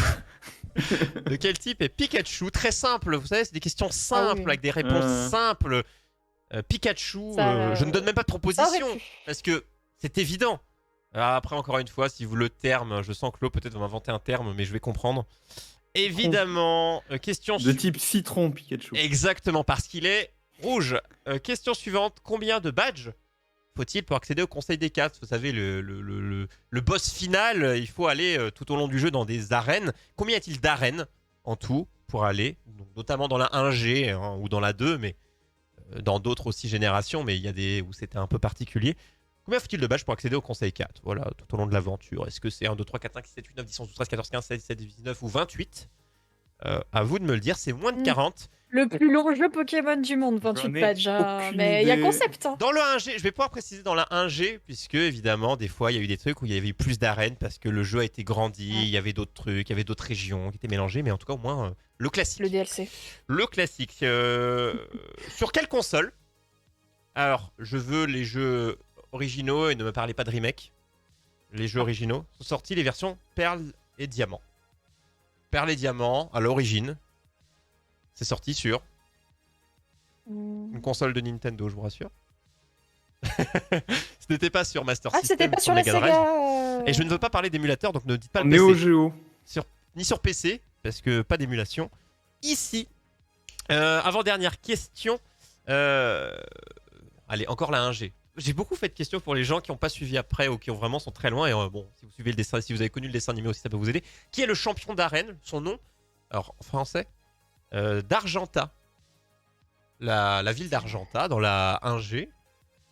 De quel type est Pikachu? Très simple, vous savez, c'est des questions simples, oui. avec des réponses simples. Pikachu, Ça, je ne donne même pas de Ça aurait proposition, pu. parce que c'est évident. Après, encore une fois, si vous le terme, je sens que l'eau peut-être va m'inventer un terme, mais je vais comprendre. Évidemment, question De type citron, Pikachu. Exactement, parce qu'il est rouge. Question suivante, combien de badges faut-il pour accéder au Conseil des 4? Vous savez, le boss final, il faut aller tout au long du jeu dans des arènes. Combien y a-t-il d'arènes en tout pour aller? Donc, notamment dans la 1G hein, ou dans la 2, mais dans d'autres aussi générations, mais il y a des où c'était un peu particulier. Combien faut-il de badges pour accéder au Conseil 4? Voilà, tout au long de l'aventure. Est-ce que c'est 1, 2, 3, 4, 5, 6, 7, 8, 9, 10, 11, 12, 13, 14, 15, 16, 17, 18, 19 ou 28? À vous de me le dire, c'est moins de 40. Le plus long jeu Pokémon du monde, J'en 28 ai badges. Hein. aucune Mais il y a idée. concept. Hein. Dans le 1G, je vais pouvoir préciser dans la 1G, puisque évidemment, des fois, il y a eu des trucs où il y avait eu plus d'arènes parce que le jeu a été grandi, il y avait d'autres trucs, il y avait d'autres régions qui étaient mélangées, mais en tout cas, au moins, le classique. Le DLC. Le classique. Sur quelle console? Alors, je veux les jeux originaux et ne me parlez pas de remake. Les jeux originaux sont sortis les versions Perle et Diamant. Perle et Diamant, à l'origine, c'est sorti sur une console de Nintendo, je vous rassure. Ce n'était pas sur Master Ah, System, c'était pas sur la Mega Drive. Sega. Et je ne veux pas parler d'émulateur, donc ne dites pas le Neo PC. Geo. Ni sur PC, parce que pas d'émulation. Ici, avant-dernière question. Allez, encore la 1G. J'ai beaucoup fait de questions pour les gens qui n'ont pas suivi après ou qui ont vraiment sont très loin. Et bon, si vous suivez le dessin, si vous avez connu le dessin animé aussi, ça peut vous aider. Qui est le champion d'arène? Son nom, alors en français, d'Argenta. La ville d'Argenta, dans la 1G,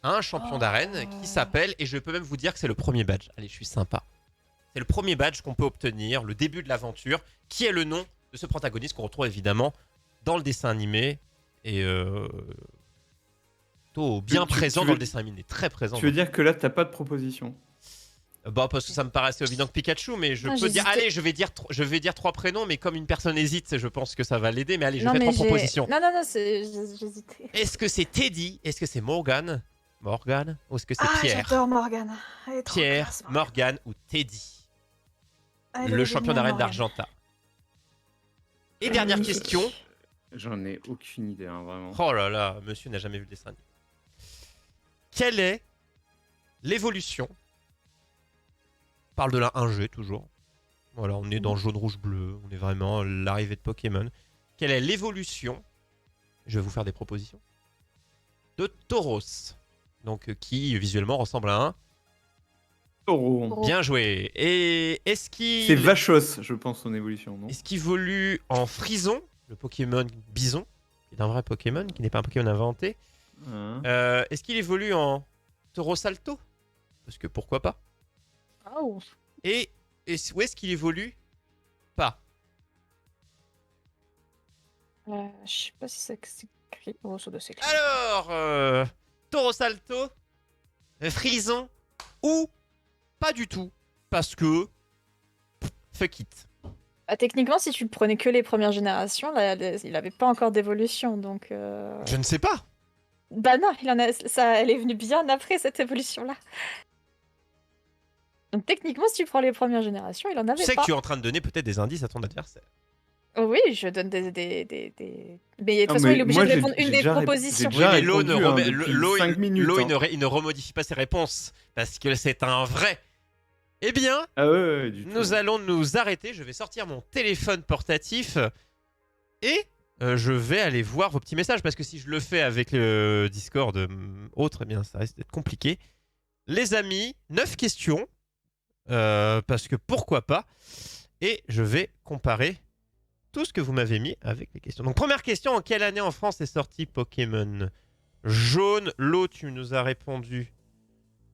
a un champion d'arène qui s'appelle, et je peux même vous dire que c'est le premier badge. Allez, je suis sympa. C'est le premier badge qu'on peut obtenir, le début de l'aventure, qui est le nom de ce protagoniste qu'on retrouve évidemment dans le dessin animé et plutôt bien présent dans le dessin animé, très présent. Tu veux dire que là, t'as pas de proposition? Bah parce que ça me paraissait évident que Pikachu, mais je Ah, peux dire, j'hésitais. allez, je vais dire 3 prénoms, mais comme une personne hésite, je pense que ça va l'aider. Mais allez, je Non, vais mais mettre en proposition. Non, j'hésitais. Est-ce que c'est Teddy? Est-ce que c'est Morgan? Morgan? Ou est-ce que c'est Ah, Pierre? j'adore Morgane. Elle est trop Pierre, classe, Morgan ou Teddy? Elle Le est champion géniale, d'arène Morgane. d'Argenta. Et dernière Magnifique. question. J'en ai aucune idée, hein, vraiment. Oh là là, monsieur n'a jamais vu le dessin animé. Quelle est l'évolution? On parle de la 1G toujours. Voilà, on est dans jaune, rouge, bleu. On est vraiment à l'arrivée de Pokémon. Quelle est l'évolution? Je vais vous faire des propositions. De Tauros. Donc, qui visuellement ressemble à un Taureau. Taureau. Bien joué. Et est-ce C'est qu'il Vachos, je pense, son évolution, non? évolue en Frison, le Pokémon Bison, qui est un vrai Pokémon, qui n'est pas un Pokémon inventé? Hein. Est-ce qu'il évolue en Taureau Salto? Parce que pourquoi pas? Oh. Et où est-ce qu'il évolue pas? Je sais pas si c'est écrit. Oh, ça doit s'écrire. Alors, Taureau Salto, Frison ou pas du tout? Parce que fuck it. Bah, techniquement, si tu prenais que les premières générations, là, il avait pas encore d'évolution, donc. Je ne sais pas. Bah non, elle est venue bien après cette évolution-là. Donc techniquement, si tu prends les premières générations, il en Tu avait sais que pas. tu es en train de donner peut-être des indices à ton adversaire. Oh oui, je donne des. Mais de toute Non, façon, mais il est obligé moi, de répondre j'ai une des déjà propositions. j'ai déjà Oui, mais l'eau ne, répondu, hein, remet- depuis l'eau- 5 minutes. l'eau, hein. il ne remodifie pas ses réponses parce que c'est un vrai. Eh bien, Ah ouais, du tout. nous allons nous arrêter. Je vais sortir mon téléphone portatif et je vais aller voir vos petits messages parce que si je le fais avec le Discord autre, eh bien, ça risque d'être compliqué. Les amis, 9 questions parce que pourquoi pas. Et je vais comparer tout ce que vous m'avez mis avec les questions. Donc première question, en quelle année en France est sorti Pokémon Jaune? L'eau, tu nous as répondu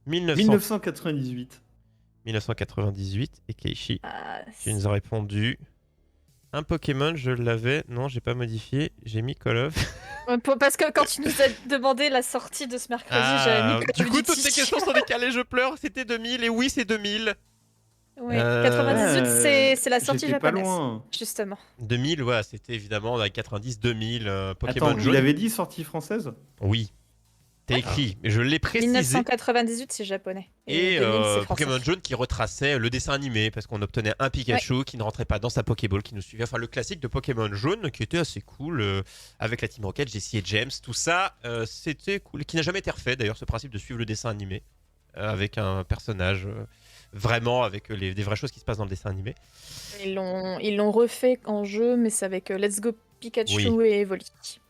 1998. 1998. Et Keishi, Ah, tu nous as répondu un Pokémon, je l'avais. Non, j'ai pas modifié, j'ai mis Call of. Parce que quand tu nous as demandé la sortie de ce mercredi, j'avais mis Call Du of coup, Duty. toutes les questions sont décalées, je pleure. C'était 2000 et oui, c'est 2000. Oui, Euh, 98, c'est la sortie J'étais pas japonaise, loin. justement. 2000, ouais, c'était évidemment avec 90, 2000. Pokémon Attends, jaune. il avait dit sortie française? Oui, t'as écrit, mais je l'ai précisé. 1998, c'est japonais. Et 2000, c'est français. Pokémon jaune qui retraçait le dessin animé parce qu'on obtenait un Pikachu qui ne rentrait pas dans sa Pokéball, qui nous suivait. Enfin, le classique de Pokémon jaune qui était assez cool avec la Team Rocket, Jessie et James. Tout ça, c'était cool. Qui n'a jamais été refait d'ailleurs, ce principe de suivre le dessin animé avec un personnage vraiment avec des vraies choses qui se passent dans le dessin animé. Ils l'ont refait en jeu, mais c'est avec Let's Go Pikachu Oui. et Evoli.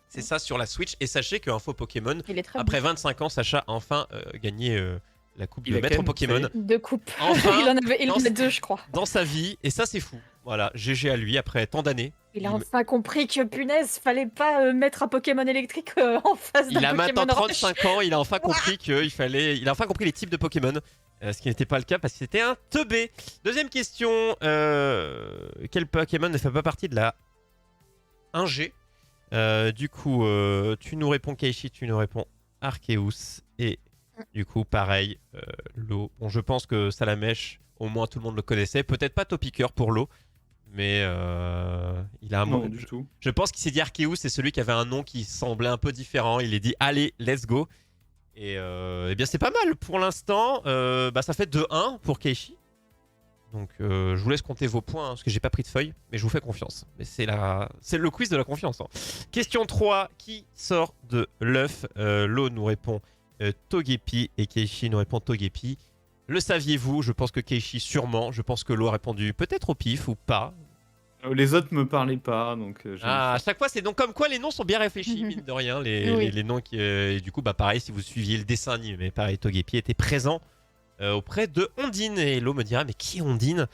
C'est ça sur la Switch. Et sachez que Info Pokémon, Il est très après bon. 25 ans, Sacha a enfin gagné la coupe Il de a maître quand même, Pokémon. ça y est. Deux coupes. Enfin, il en dans- a deux, je crois. dans sa vie. Et ça, c'est fou. Voilà, GG à lui après tant d'années. Il a enfin compris que, punaise, fallait pas mettre un Pokémon électrique en face d'un Il a Pokémon maintenant Roche. 35 ans, il a enfin compris il a enfin compris les types de Pokémon, ce qui n'était pas le cas parce que c'était un teubé. Deuxième question, quel Pokémon ne fait pas partie de la 1G? Du coup, tu nous réponds Keishi, tu nous réponds Arceus et du coup pareil, l'eau. Bon, je pense que Salamèche, au moins tout le monde le connaissait, peut-être pas Topiqueur pour l'eau. Mais il a un Non, mot. du tout. Je pense qu'il s'est dit Arceus, c'est celui qui avait un nom qui semblait un peu différent. Il est dit allez, let's go. Et eh bien c'est pas mal pour l'instant. Ça fait 2-1 pour Keishi. Donc je vous laisse compter vos points hein, parce que j'ai pas pris de feuille, mais je vous fais confiance. Mais c'est le quiz de la confiance. Hein. Question 3, qui sort de l'œuf? Lo nous répond Togepi et Keishi nous répond Togepi. Le saviez-vous? Je pense que Keishi sûrement. Je pense que Lo a répondu peut-être au pif ou pas. Les autres me parlaient pas, donc À chaque fois, c'est donc comme quoi les noms sont bien réfléchis, mine de rien. Les noms qui. Et du coup, pareil, si vous suiviez le dessin animé, pareil, Togepi était présent auprès de Ondine. Et Lo me dira, mais qui est Ondine?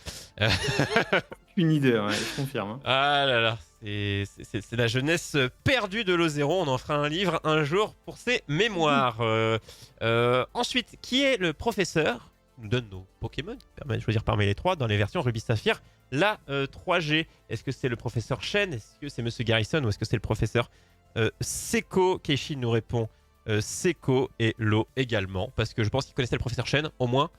une idée, ouais, je confirme. Hein. Ah là là, c'est la jeunesse perdue de Lo0. On en fera un livre un jour pour ses mémoires. Ensuite, qui est le professeur qui nous donne nos Pokémon, qui permet de choisir parmi les trois dans les versions Ruby Saphir, la 3G? Est-ce que c'est le professeur Shen? Est-ce que c'est Monsieur Garrison? Ou est-ce que c'est le professeur Seko? Keishi nous répond Seko et Lo également, parce que je pense qu'il connaissait le professeur Shen, au moins.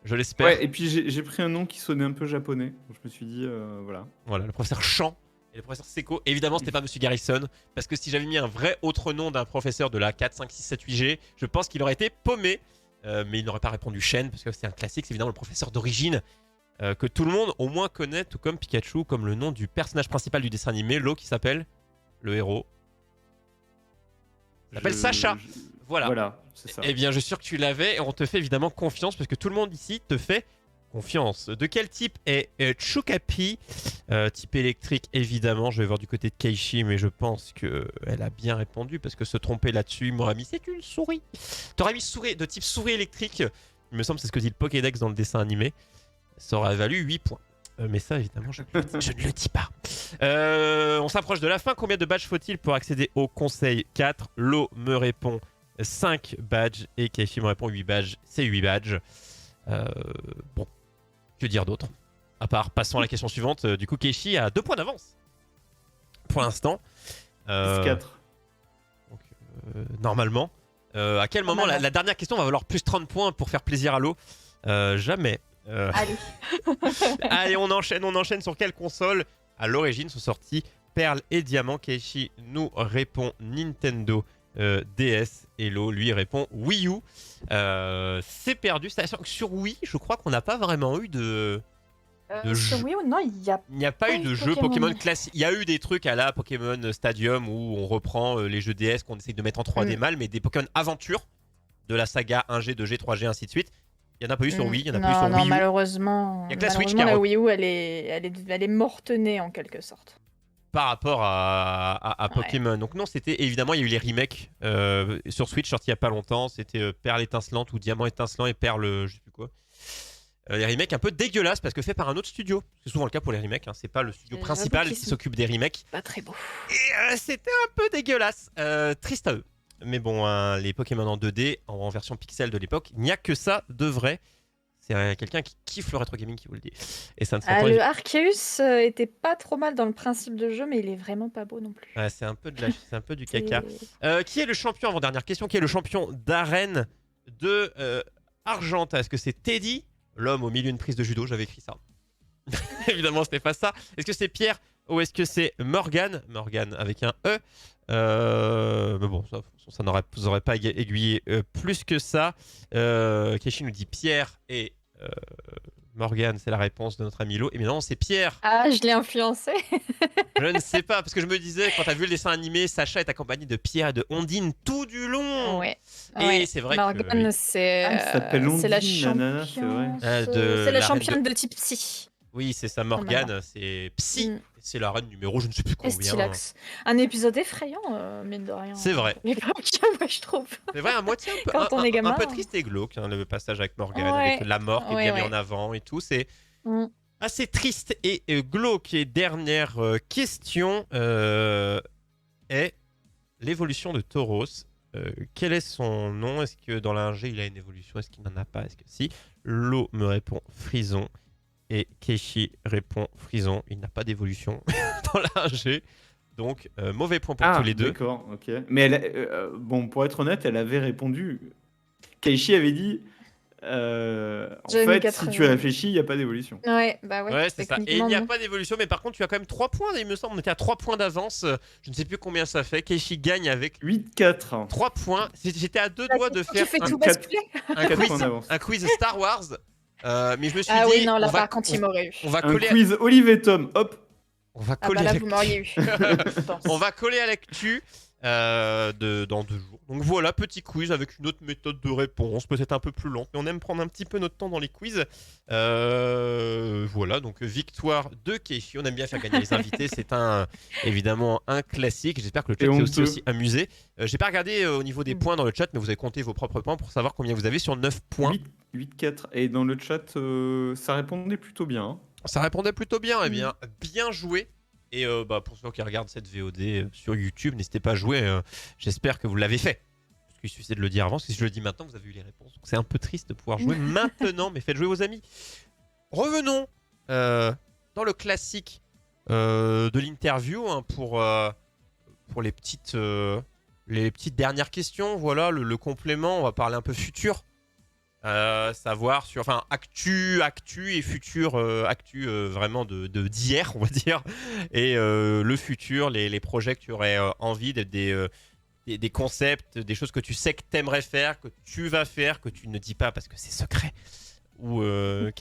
Je l'espère. Ouais, et puis j'ai pris un nom qui sonnait un peu japonais. Donc je me suis dit, voilà. Voilà, le professeur Chan et le professeur Seko. Évidemment, c'était pas Monsieur Garrison, parce que si j'avais mis un vrai autre nom d'un professeur de la 4, 5, 6, 7, 8G, je pense qu'il aurait été paumé. Mais il n'aurait pas répondu Shen, parce que c'est un classique, c'est évidemment le professeur d'origine que tout le monde au moins connaît, tout comme Pikachu, comme le nom du personnage principal du dessin animé, Lo, qui s'appelle le héros. Il s'appelle Sacha. Voilà. C'est ça. Eh bien, je suis sûr que tu l'avais et on te fait évidemment confiance parce que tout le monde ici te fait confiance. De quel type est Chocapi? Type électrique, évidemment. Je vais voir du côté de Keishi, mais je pense qu'elle a bien répondu parce que se tromper là-dessus, il m'aurait mis c'est une souris. T'aurais mis souris de type souris électrique. Il me semble que c'est ce que dit le Pokédex dans le dessin animé. Ça aurait valu 8 points. Mais ça, évidemment, je ne le dis pas. On s'approche de la fin. Combien de badges faut-il pour accéder au conseil 4? Lo me répond 5 badges et Keishi me répond 8 badges. C'est 8 badges. Bon, que dire d'autre? À part, passons à la question suivante. Du coup, Keishi a 2 points d'avance. Pour l'instant. 4. Donc, normalement. À quel moment la dernière question va valoir plus 30 points pour faire plaisir à Lo? Jamais. Allez. Allez, on enchaîne sur quelle console? À l'origine sont sortis Perle et Diamant. Keishi nous répond Nintendo DS et Lo lui répond Wii U. C'est perdu. Sur Wii, je crois qu'on n'a pas vraiment eu de Sur jeu. Wii U, non, il n'y a pas eu de jeu Pokémon. Pokémon classique. Il y a eu des trucs à la Pokémon Stadium où on reprend les jeux DS qu'on essaye de mettre en 3D mal, mais des Pokémon aventure de la saga 1G, 2G, 3G, ainsi de suite. Il n'y en a pas eu sur Wii, il y en a pas eu sur Wii U. Malheureusement, Il y a que la Switch qui a la Wii U, elle est morte-née en quelque sorte. par rapport à Pokémon. Donc non, c'était évidemment, il y a eu les remakes sur Switch sortis il n'y a pas longtemps. C'était Perle étincelante ou Diamant étincelant et Perle, je sais plus quoi. Les remakes un peu dégueulasses parce que fait par un autre studio. C'est souvent le cas pour les remakes. Hein. C'est pas le studio principal qui s'occupe des remakes. Pas très beau. Et c'était un peu dégueulasse. Triste à eux. Mais bon, les Pokémon en 2D, en version pixel de l'époque, il n'y a que ça de vrai. C'est quelqu'un qui kiffe le rétro gaming qui vous le dit. Et ça ne s'entend Le Arceus était pas trop mal dans le principe de jeu, mais il est vraiment pas beau non plus. c'est un peu du caca. Qui est le champion, avant-dernière question, qui est le champion d'arène de Argenta? Est-ce que c'est Teddy, l'homme au milieu d'une prise de judo? J'avais écrit ça. Évidemment, c'était pas ça. Est-ce que c'est Pierre ou est-ce que c'est Morgane? Morgane avec un E. Mais bon, ça vous aurait pas aiguillé plus que ça. Keishi nous dit Pierre et Morgane, c'est la réponse de notre ami Lo. Et bien non, c'est Pierre. Ah, je l'ai influencé. Je ne sais pas, parce que je me disais, quand t'as vu le dessin animé, Sacha est accompagné de Pierre et de Ondine tout du long. Ouais. Et c'est vrai Morgane, que... elle s'appelle c'est la Ondine, nanana, c'est vrai. c'est la championne de type psy. Oui, c'est ça, Morgane, c'est Psy. C'est la reine numéro, je ne sais plus combien. Estilax. Un épisode effrayant, mine de rien. C'est vrai. Moi, je trouve. C'est vrai, à moitié un peu, Quand on est gamin. un peu triste et glauque, hein, le passage avec Morgane, Ouais. avec la mort qui est bien mis en avant et tout. C'est assez triste et glauque. Et dernière question est l'évolution de Tauros. Quel est son nom? Est-ce que dans l'ingé il a une évolution? Est-ce qu'il n'en a pas? Est-ce que si? Lo me répond Frison. Et Keishi répond Frison. Il n'a pas d'évolution dans l'ingé. Donc, mauvais point pour tous les deux. D'accord, ok. Mais bon, pour être honnête, elle avait répondu. Keishi avait dit en fait, si tu réfléchis, il n'y a pas d'évolution. Ouais, c'est ça. Et il n'y a pas d'évolution, mais par contre, tu as quand même 3 points. Il me semble, on était à 3 points d'avance. Je ne sais plus combien ça fait. Keishi gagne avec 8-4. 3 points. J'étais à 2 doigts de faire un quiz Star Wars. Mais je me suis dit. Oui, non, là, par contre, il m'aurait eu. On va un coller quiz Olive et Tom, hop. On va coller là, vous m'auriez eu. On va coller à l'actu dans 2 jours. Donc voilà, petit quiz avec une autre méthode de réponse, peut-être un peu plus lente, mais on aime prendre un petit peu notre temps dans les quiz. Voilà, donc victoire de Keishi. On aime bien faire gagner les invités. C'est évidemment un classique. J'espère que le chat s'est aussi amusé. J'ai pas regardé au niveau des points dans le chat, mais vous avez compté vos propres points pour savoir combien vous avez sur 9 points. 8-4. Et dans le chat, ça répondait plutôt bien. Hein. Ça répondait plutôt bien. Eh bien, bien joué. Et pour ceux qui regardent cette VOD sur YouTube, n'hésitez pas à jouer. J'espère que vous l'avez fait. Parce qu'il suffisait de le dire avant. Parce que si je le dis maintenant, vous avez eu les réponses. Donc c'est un peu triste de pouvoir jouer maintenant. Mais faites jouer vos amis. Revenons dans le classique de l'interview pour les petites dernières questions. Voilà, le complément. On va parler un peu futur. Savoir sur actu et futur actu vraiment d'hier, on va dire, et le futur, les projets que tu aurais envie, des concepts, des choses que tu sais que tu aimerais faire, que tu vas faire, que tu ne dis pas parce que c'est secret. Ou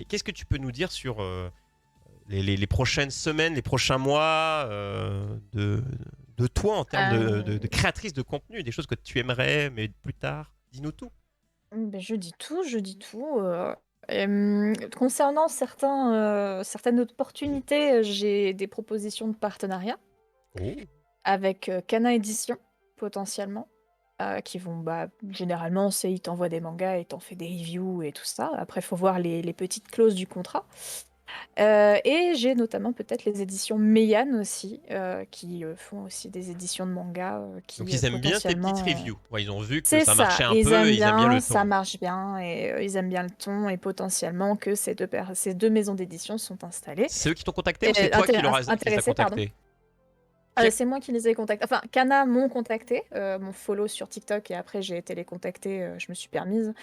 qu'est-ce que tu peux nous dire sur les prochaines semaines, les prochains mois de toi en termes de créatrice de contenu, des choses que tu aimerais mais plus tard? Dis-nous tout. Je dis tout. Concernant certaines opportunités, j'ai des propositions de partenariat avec Kana Édition, potentiellement. qui vont, généralement, c'est ils t'envoient des mangas et t'en fais des reviews et tout ça. Après, il faut voir les petites clauses du contrat. Et j'ai notamment peut-être les éditions Meian aussi, qui font aussi des éditions de manga, Donc qui ils aiment bien tes petites potentiellement. reviews. Ouais, ils ont vu que C'est ça marchait ça, un ils peu aiment et ils aiment bien le bien, ça ton. marche bien, et ils aiment bien le ton, et potentiellement que ces deux maisons d'édition sont installées. C'est eux qui t'ont contacté ou c'est toi qui les as Intéressées, pardon. contactés? Qui- C'est moi qui les ai contactés. Enfin, Kana m'ont contacté, m'ont follow sur TikTok, et après j'ai été les contacter, je me suis permise.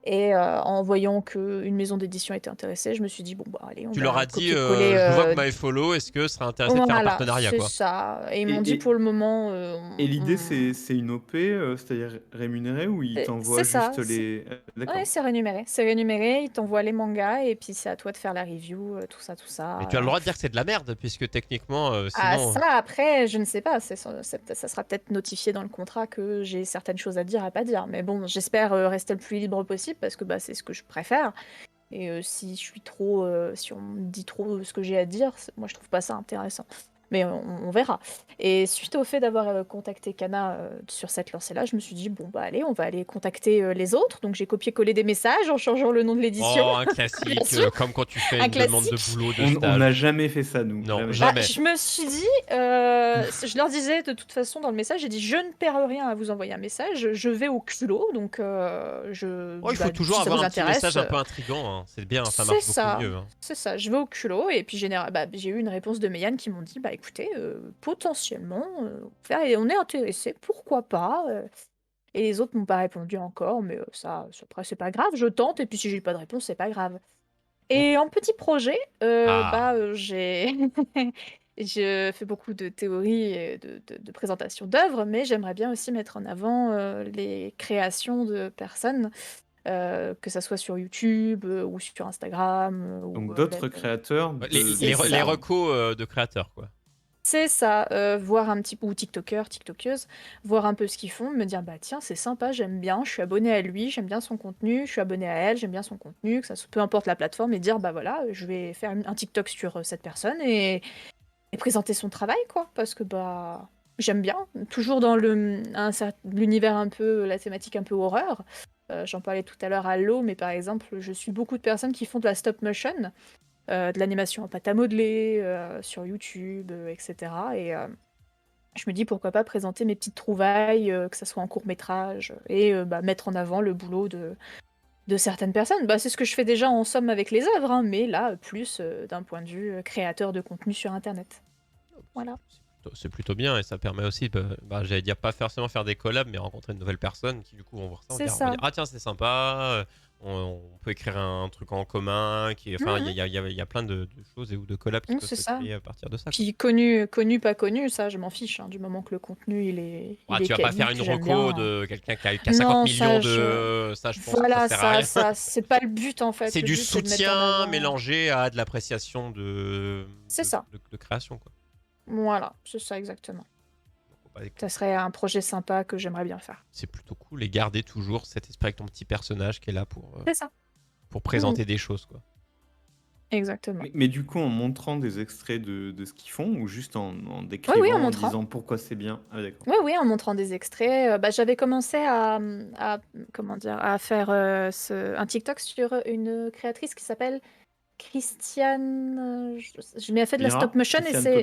Et en voyant qu'une maison d'édition était intéressée, je me suis dit, bon, allez, on Tu leur va as dit, copier-coller. je vois que vous m'avez follow, est-ce que ce serait intéressé de faire un Voilà, partenariat, c'est quoi? ça. Et ils m'ont Et, dit, pour et, le moment, et l'idée, c'est une OP, c'est-à-dire rémunérée, ou ils c'est t'envoient ça. juste les... Ouais, D'accord. c'est rémunéré. C'est rémunéré, ils t'envoient les mangas, et puis c'est à toi de faire la review, tout ça, tout ça. Mais tu as le droit de dire que c'est de la merde, puisque techniquement, Ah, sinon. ça, après, je ne sais pas. Ça sera peut-être notifié dans le contrat que j'ai certaines choses à dire, à pas dire. Mais bon, j'espère rester le plus libre possible, parce que c'est ce que je préfère. Et si je suis trop, si on me dit trop ce que j'ai à dire, moi je trouve pas ça intéressant. Mais on verra. Et suite au fait d'avoir contacté Kana sur cette lancée-là, je me suis dit, bon, allez, on va aller contacter les autres. Donc j'ai copié-collé des messages en changeant le nom de l'édition, Oh, un bien classique, sûr, comme quand tu fais un une demande de classique. boulot, de On n'a stage. jamais fait ça, nous. Non, Jamais. jamais. Je me suis dit, je leur disais de toute façon dans le message, j'ai dit, je ne perds rien à vous envoyer un message, je vais au culot, donc Oh, il faut toujours si ça avoir vous un petit intéresse, message un peu intriguant, hein. C'est bien, ça c'est marche beaucoup ça, mieux, hein. c'est ça, je vais au culot, et puis j'ai eu une réponse de Meyane qui m'ont dit, écoutez, potentiellement, on est intéressé, pourquoi pas, et les autres m'ont pas répondu encore, mais après c'est pas grave, je tente, et puis si j'ai pas de réponse, c'est pas grave. Mm. Et en petit projet, Ah, j'ai je fais beaucoup de théories et de présentations d'œuvres, mais j'aimerais bien aussi mettre en avant, les créations de personnes, que ça soit sur YouTube, ou sur Instagram, Donc ou d'autres même, créateurs ouais, c'est les ça. recos de créateurs, quoi. C'est ça, voir un petit peu, ou tiktokers, tiktokeuses, voir un peu ce qu'ils font, me dire: tiens, c'est sympa, j'aime bien, je suis abonnée à lui, j'aime bien son contenu, je suis abonnée à elle, j'aime bien son contenu», que ça peu importe la plateforme, et dire: voilà, je vais faire un TikTok sur, cette personne, et présenter son travail, quoi. Parce que, j'aime bien, toujours dans l'univers un peu, la thématique un peu horreur. J'en parlais tout à l'heure à l'eau, mais par exemple, je suis beaucoup de personnes qui font de la stop motion, de l'animation en pâte à modeler, sur YouTube, etc. Et je me dis, pourquoi pas présenter mes petites trouvailles, que ça soit en court-métrage, et mettre en avant le boulot de certaines personnes. C'est ce que je fais déjà en somme avec les œuvres, hein, mais là, plus d'un point de vue créateur de contenu sur Internet. Voilà. C'est plutôt bien et ça permet aussi, j'allais dire pas forcément faire des collabs, mais rencontrer de nouvelles personnes qui du coup vont voir ça, C'est vont ça. dire ah tiens c'est sympa, on peut écrire un truc en commun, enfin il y a plein de choses ou de collabs qui peuvent C'est se ça. créer à partir de ça, quoi. Puis connu, pas connu, ça, je m'en fiche, hein, du moment que le contenu, Tu vas pas faire quali, une que j'aime reco bien. de quelqu'un qui a 50 Non, millions de... Ça je pense que ça Voilà, sert à rien. c'est pas le but, en fait. C'est Le du but, c'est de mettre en soutien avant. mélangé à de l'appréciation C'est ça. de création, quoi. Voilà, c'est ça, exactement. Faut pas- Ça serait un projet sympa que j'aimerais bien faire. C'est plutôt cool et garder toujours cet esprit avec ton petit personnage qui est là C'est ça. pour présenter des choses, quoi. Exactement. Mais du coup, en montrant des extraits de ce qu'ils font, ou juste en Oui, en décrivant, en montrant. disant pourquoi c'est bien? Ah, d'accord. Oui, en montrant des extraits. J'avais commencé comment dire, à faire un TikTok sur une créatrice qui s'appelle Christiane. Mais elle fait de la stop Bira? motion, et Christiane c'est.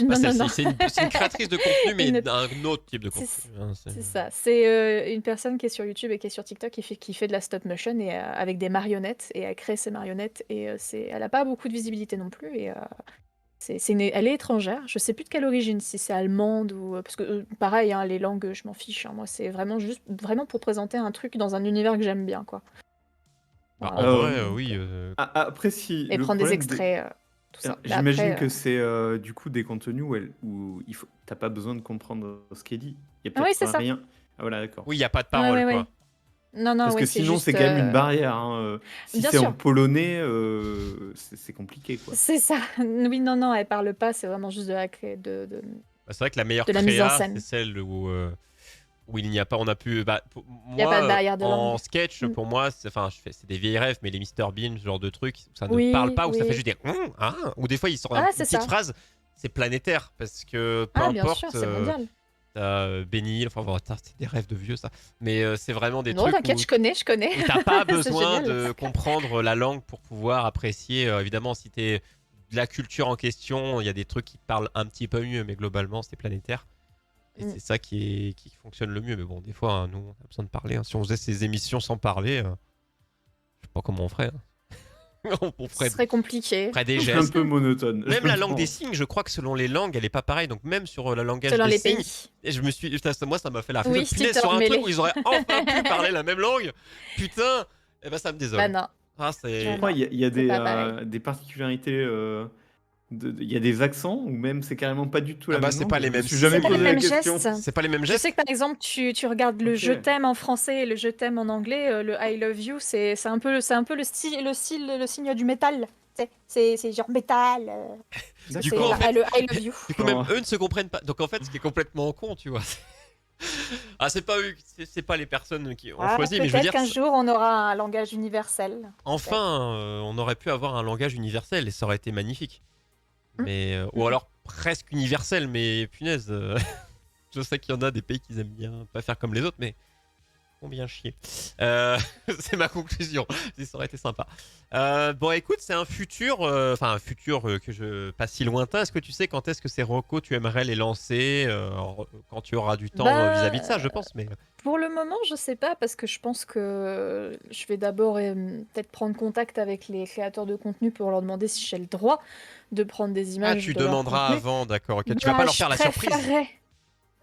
Taubira? Non, non, non. C'est une créatrice de contenu, mais Une- d'un autre type de C'est contenu, hein, c'est ça. C'est une personne qui est sur YouTube et qui est sur TikTok, qui fait de la stop motion, et avec des marionnettes, et elle crée ses marionnettes, et elle a pas beaucoup de visibilité non plus, et elle est étrangère. Je sais plus de quelle origine, si c'est allemande ou parce que pareil, hein, les langues, je m'en fiche, hein. Moi, c'est vraiment juste vraiment pour présenter un truc dans un univers que j'aime bien, quoi. Voilà. En vrai, Donc, oui. Après, si et le prendre des problème extraits, tout ça. j'imagine Après, que c'est du coup des contenus où t'as pas besoin de comprendre ce qui est dit. Il y a oui, c'est peut-être ça. rien. Ah, voilà, d'accord. Oui, il n'y a pas de Ouais, parole, ouais, ouais. quoi. Non, non, Parce ouais, que c'est sinon, juste. c'est quand même une barrière, hein. Si Bien c'est en sûr. polonais, c'est compliqué, quoi. C'est ça. Oui, non, non, elle parle pas, c'est vraiment juste de la C'est vrai que la meilleure de la mise en créa, c'est scène. celle où il n'y a pas. On a pu. Il n'y a pas de Moi, barrière de en langue. sketch, Mm. pour moi, c'est des vieilles rêves, mais les Mr Bean, ce genre de trucs, ça ne parle Oui, pas, ou ça fait oui. juste des. Ou des fois, ils sortent Ah, une c'est petite ça. phrase, c'est planétaire, parce que peu Ah, bien sûr, importe. c'est mondial. t'as Benny, enfin bon, c'est des rêves de vieux ça, mais c'est vraiment des Non, trucs t'inquiète, où, je connais. où t'as pas C'est besoin génial. de comprendre la langue pour pouvoir apprécier. Évidemment, si t'es de la culture en question, il y a des trucs qui parlent un petit peu mieux, mais globalement, c'est planétaire. Et Mm. c'est ça qui fonctionne le mieux. Mais bon, des fois, hein, nous, on a besoin de parler. Hein. Si on faisait ces émissions sans parler, je sais pas comment on ferait. Hein. On Ce ferait, serait compliqué. des C'est un gestes. peu monotone. Même je la langue des pense. signes, je crois que selon les langues, elle est pas pareille. Donc même sur le langage Selon des les signes, pays. et je me suis, putain, moi ça m'a fait la réflexion. Oui, si Punaise, t'es sur un truc emmêlé. où ils auraient enfin pu parler la même langue. Putain, et ben ça me Bah désole. non. Ah, Je c'est. crois Non, qu'il y a c'est pas pareil. des particularités. Il y a des accents ou même c'est carrément pas du tout Ah la bah même c'est pas langue. les Je me mêmes suis signes. jamais C'est pas les posé la mêmes question. gestes. C'est pas les mêmes Je gestes. sais que par exemple, tu regardes le Ok. je t'aime en français et le je t'aime en anglais, le I love you, c'est un peu le style, le signe du métal. C'est genre métal. Parce que Du c'est coup, en fait, le I love you. du coup même Non. eux ne se comprennent pas. Donc en fait, ce qui est complètement con, tu vois. Ah, c'est pas eux, c'est pas les personnes qui ont Ah, choisi, mais je veux peut-être dire, qu'un jour on aura un langage universel. Peut-être. enfin, on aurait pu avoir un langage universel et ça aurait été magnifique. Mm. Mais ou alors presque universel, mais punaise, je sais qu'il y en a des pays qui aiment bien pas faire comme les autres, mais font bien chier. C'est ma conclusion. Ça aurait été sympa. Bon, écoute, c'est un futur, enfin un futur que je pas si lointain. Est-ce que tu sais quand est-ce que ces recos tu aimerais les lancer quand tu auras du temps vis-à-vis de ça, je Bah, pense. Mais pour le moment, je sais pas parce que je pense que je vais d'abord peut-être prendre contact avec les créateurs de contenu pour leur demander si j'ai le droit de prendre des ah, images tu de leur demanderas contenu. avant, d'accord. Ok, tu vas pas Bah, leur je faire la surprise. préférerais.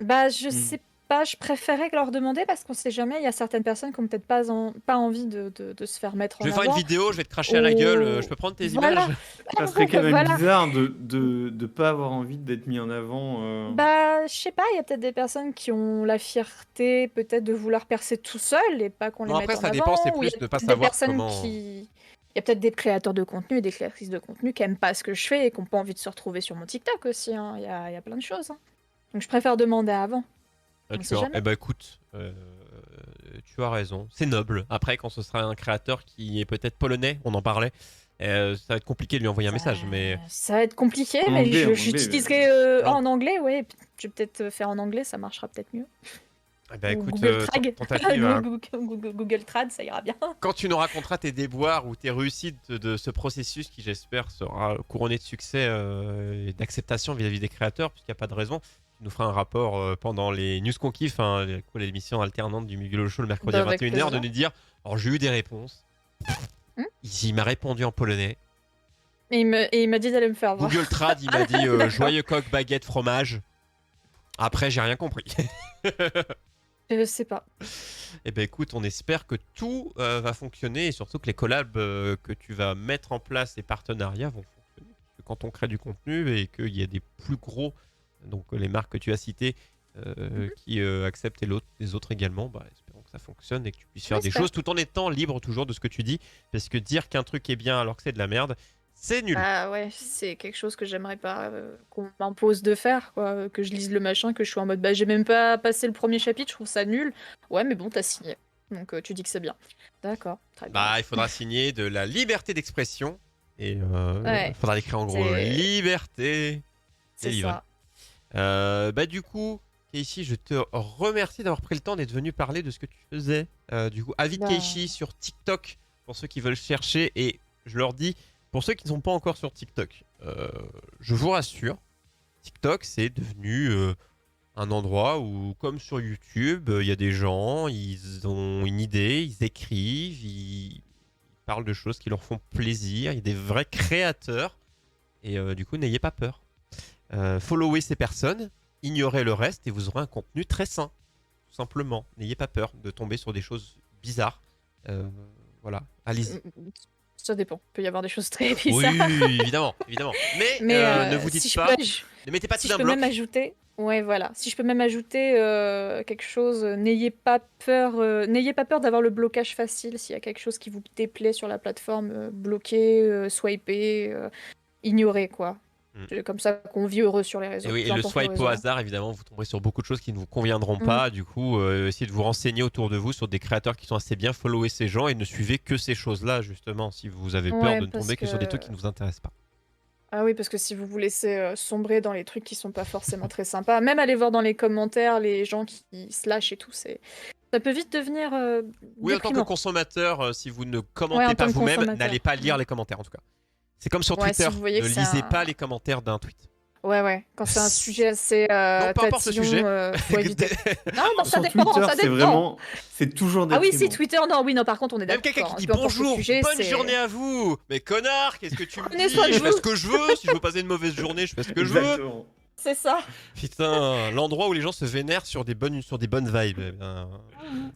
Bah, je Hmm. sais pas, je préférais leur demander parce qu'on sait jamais, il y a certaines personnes qui ont peut-être pas envie de se faire mettre Je en vais faire une avant. vidéo, je vais te cracher à la gueule. Je Ou peux prendre tes voilà, images? Ça serait quand même voilà. bizarre de pas avoir envie d'être mis en avant. Bah, je sais pas, il y a peut-être des personnes qui ont la fierté peut-être de vouloir percer tout seul et pas qu'on les Non, mette après en ça dépend. C'est avant, ou il y plus a ne pas peut-être des savoir personnes comment. qui... Il y a peut-être des créateurs de contenu et des créatrices de contenu qui aiment pas ce que je fais et qui n'ont pas envie de se retrouver sur mon TikTok aussi, hein. Il y a plein de choses, hein. Donc je préfère demander avant, on sait D'accord. jamais. Eh ben écoute, tu as raison. C'est noble. Après, quand ce sera un créateur qui est peut-être polonais, on en parlait, ça va être compliqué de lui envoyer un message. Mais Ça va être compliqué, En mais anglais, en anglais, j'utiliserai Non. en anglais, ouais. Je vais peut-être faire en anglais, ça marchera peut-être mieux. eh ben Ou écoute, Google Trad. tentative. Hein. Google Trad, ça ira bien. Quand tu nous raconteras tes déboires ou tes réussites de ce processus qui, j'espère, sera couronné de succès et d'acceptation vis-à-vis des créateurs, puisqu'il n'y a pas de raison, tu nous feras un rapport pendant les news qu'on kiffe, hein, l'émission alternante du Miguel Show le mercredi à Avec 21h, de plaisir. nous dire alors j'ai eu des réponses. Il m'a répondu en polonais. Et il m'a dit d'aller me faire voir. Google Trad, il m'a dit D'accord. joyeux coq, baguette, fromage. Après, j'ai rien compris. Je sais pas. Eh ben écoute, on espère que tout va fonctionner et surtout que les collabs que tu vas mettre en place, les partenariats vont fonctionner. Parce que quand on crée du contenu et qu'il y a des plus gros, donc les marques que tu as citées, qui acceptent et les autres également, bah, espérons que ça fonctionne et que tu puisses faire des J'espère. choses tout en étant libre toujours de ce que tu dis. Parce que dire qu'un truc est bien alors que c'est de la merde, c'est nul. Ah ouais, c'est quelque chose que j'aimerais pas qu'on m'impose de faire, quoi. Que je lise le machin, que je suis en mode bah j'ai même pas passé le premier chapitre, je trouve ça nul. Ouais, mais bon, t'as signé. Donc tu dis que c'est bien. D'accord, très bien. Bah, il faudra signer de la liberté d'expression et Ouais, il faudra écrire en gros c'est liberté. c'est livré. ça. Bah du coup, Keishi, je te remercie d'avoir pris le temps d'être venu parler de ce que tu faisais. Du coup, avis de Bah. Keishi sur TikTok pour ceux qui veulent chercher. Et je leur dis, pour ceux qui ne sont pas encore sur TikTok, je vous rassure, TikTok c'est devenu un endroit où, comme sur YouTube, il y a des gens, ils ont une idée, ils écrivent, ils parlent de choses qui leur font plaisir. Il y a des vrais créateurs. Et du coup, n'ayez pas peur. Followez ces personnes, ignorez le reste et vous aurez un contenu très sain. Tout simplement. N'ayez pas peur de tomber sur des choses bizarres. Voilà, allez-y. Ça dépend. Il peut y avoir des choses très Oui, bizarres. évidemment, évidemment. Mais, Mais ne vous si dites je pas, peux, ne mettez pas si tout je d'un peux bloc. même ajouter, ouais, voilà. Si je peux même ajouter quelque chose, n'ayez pas peur d'avoir le blocage facile. S'il y a quelque chose qui vous déplaît sur la plateforme, bloquez, swipez, ignorez, quoi. C'est comme ça qu'on vit heureux sur les réseaux. Et oui, peu et le importe les swipe au réseaux, hein. hasard, évidemment, vous tomberez sur beaucoup de choses qui ne vous conviendront pas. Du coup, essayez de vous renseigner autour de vous sur des créateurs qui sont assez bien, followez ces gens et ne suivez que ces choses-là, justement, si vous avez peur Ouais, de ne parce tomber que sur des trucs que qui ne vous intéressent pas. Ah oui, parce que si vous vous laissez sombrer dans les trucs qui sont pas forcément très sympas, même aller voir dans les commentaires les gens qui se lâchent et tout, ça peut vite devenir Oui, en tant que déprimant. consommateur, si vous ne Ouais, commentez en pas tant que vous-même, consommateur. n'allez pas lire les commentaires en tout cas. C'est comme sur Ouais, Twitter, si vous voyez ne que c'est lisez un... pas les commentaires d'un tweet. Ouais, quand c'est un sujet assez Non, peu importe le tatillon, sujet. faut éviter. Non, ça Sur dépend, Twitter, ça c'est dépend. vraiment, c'est toujours Ah oui, si, déprimant. Twitter, non, oui, non, par contre, on est Même quelqu'un d'accord. qui dit Peu importe le bonjour, sujet, bonne c'est- journée à vous. Mais connard, qu'est-ce que tu me Prenez dis? soin de Je fais vous. ce que je veux. Si je veux passer une mauvaise journée, je fais ce que je veux. Exactement. C'est ça. Putain, l'endroit où les gens se vénèrent sur des bonnes vibes. Eh bien,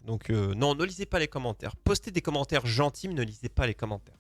donc non, ne lisez pas les commentaires. Postez des commentaires gentils, mais ne lisez pas les commentaires.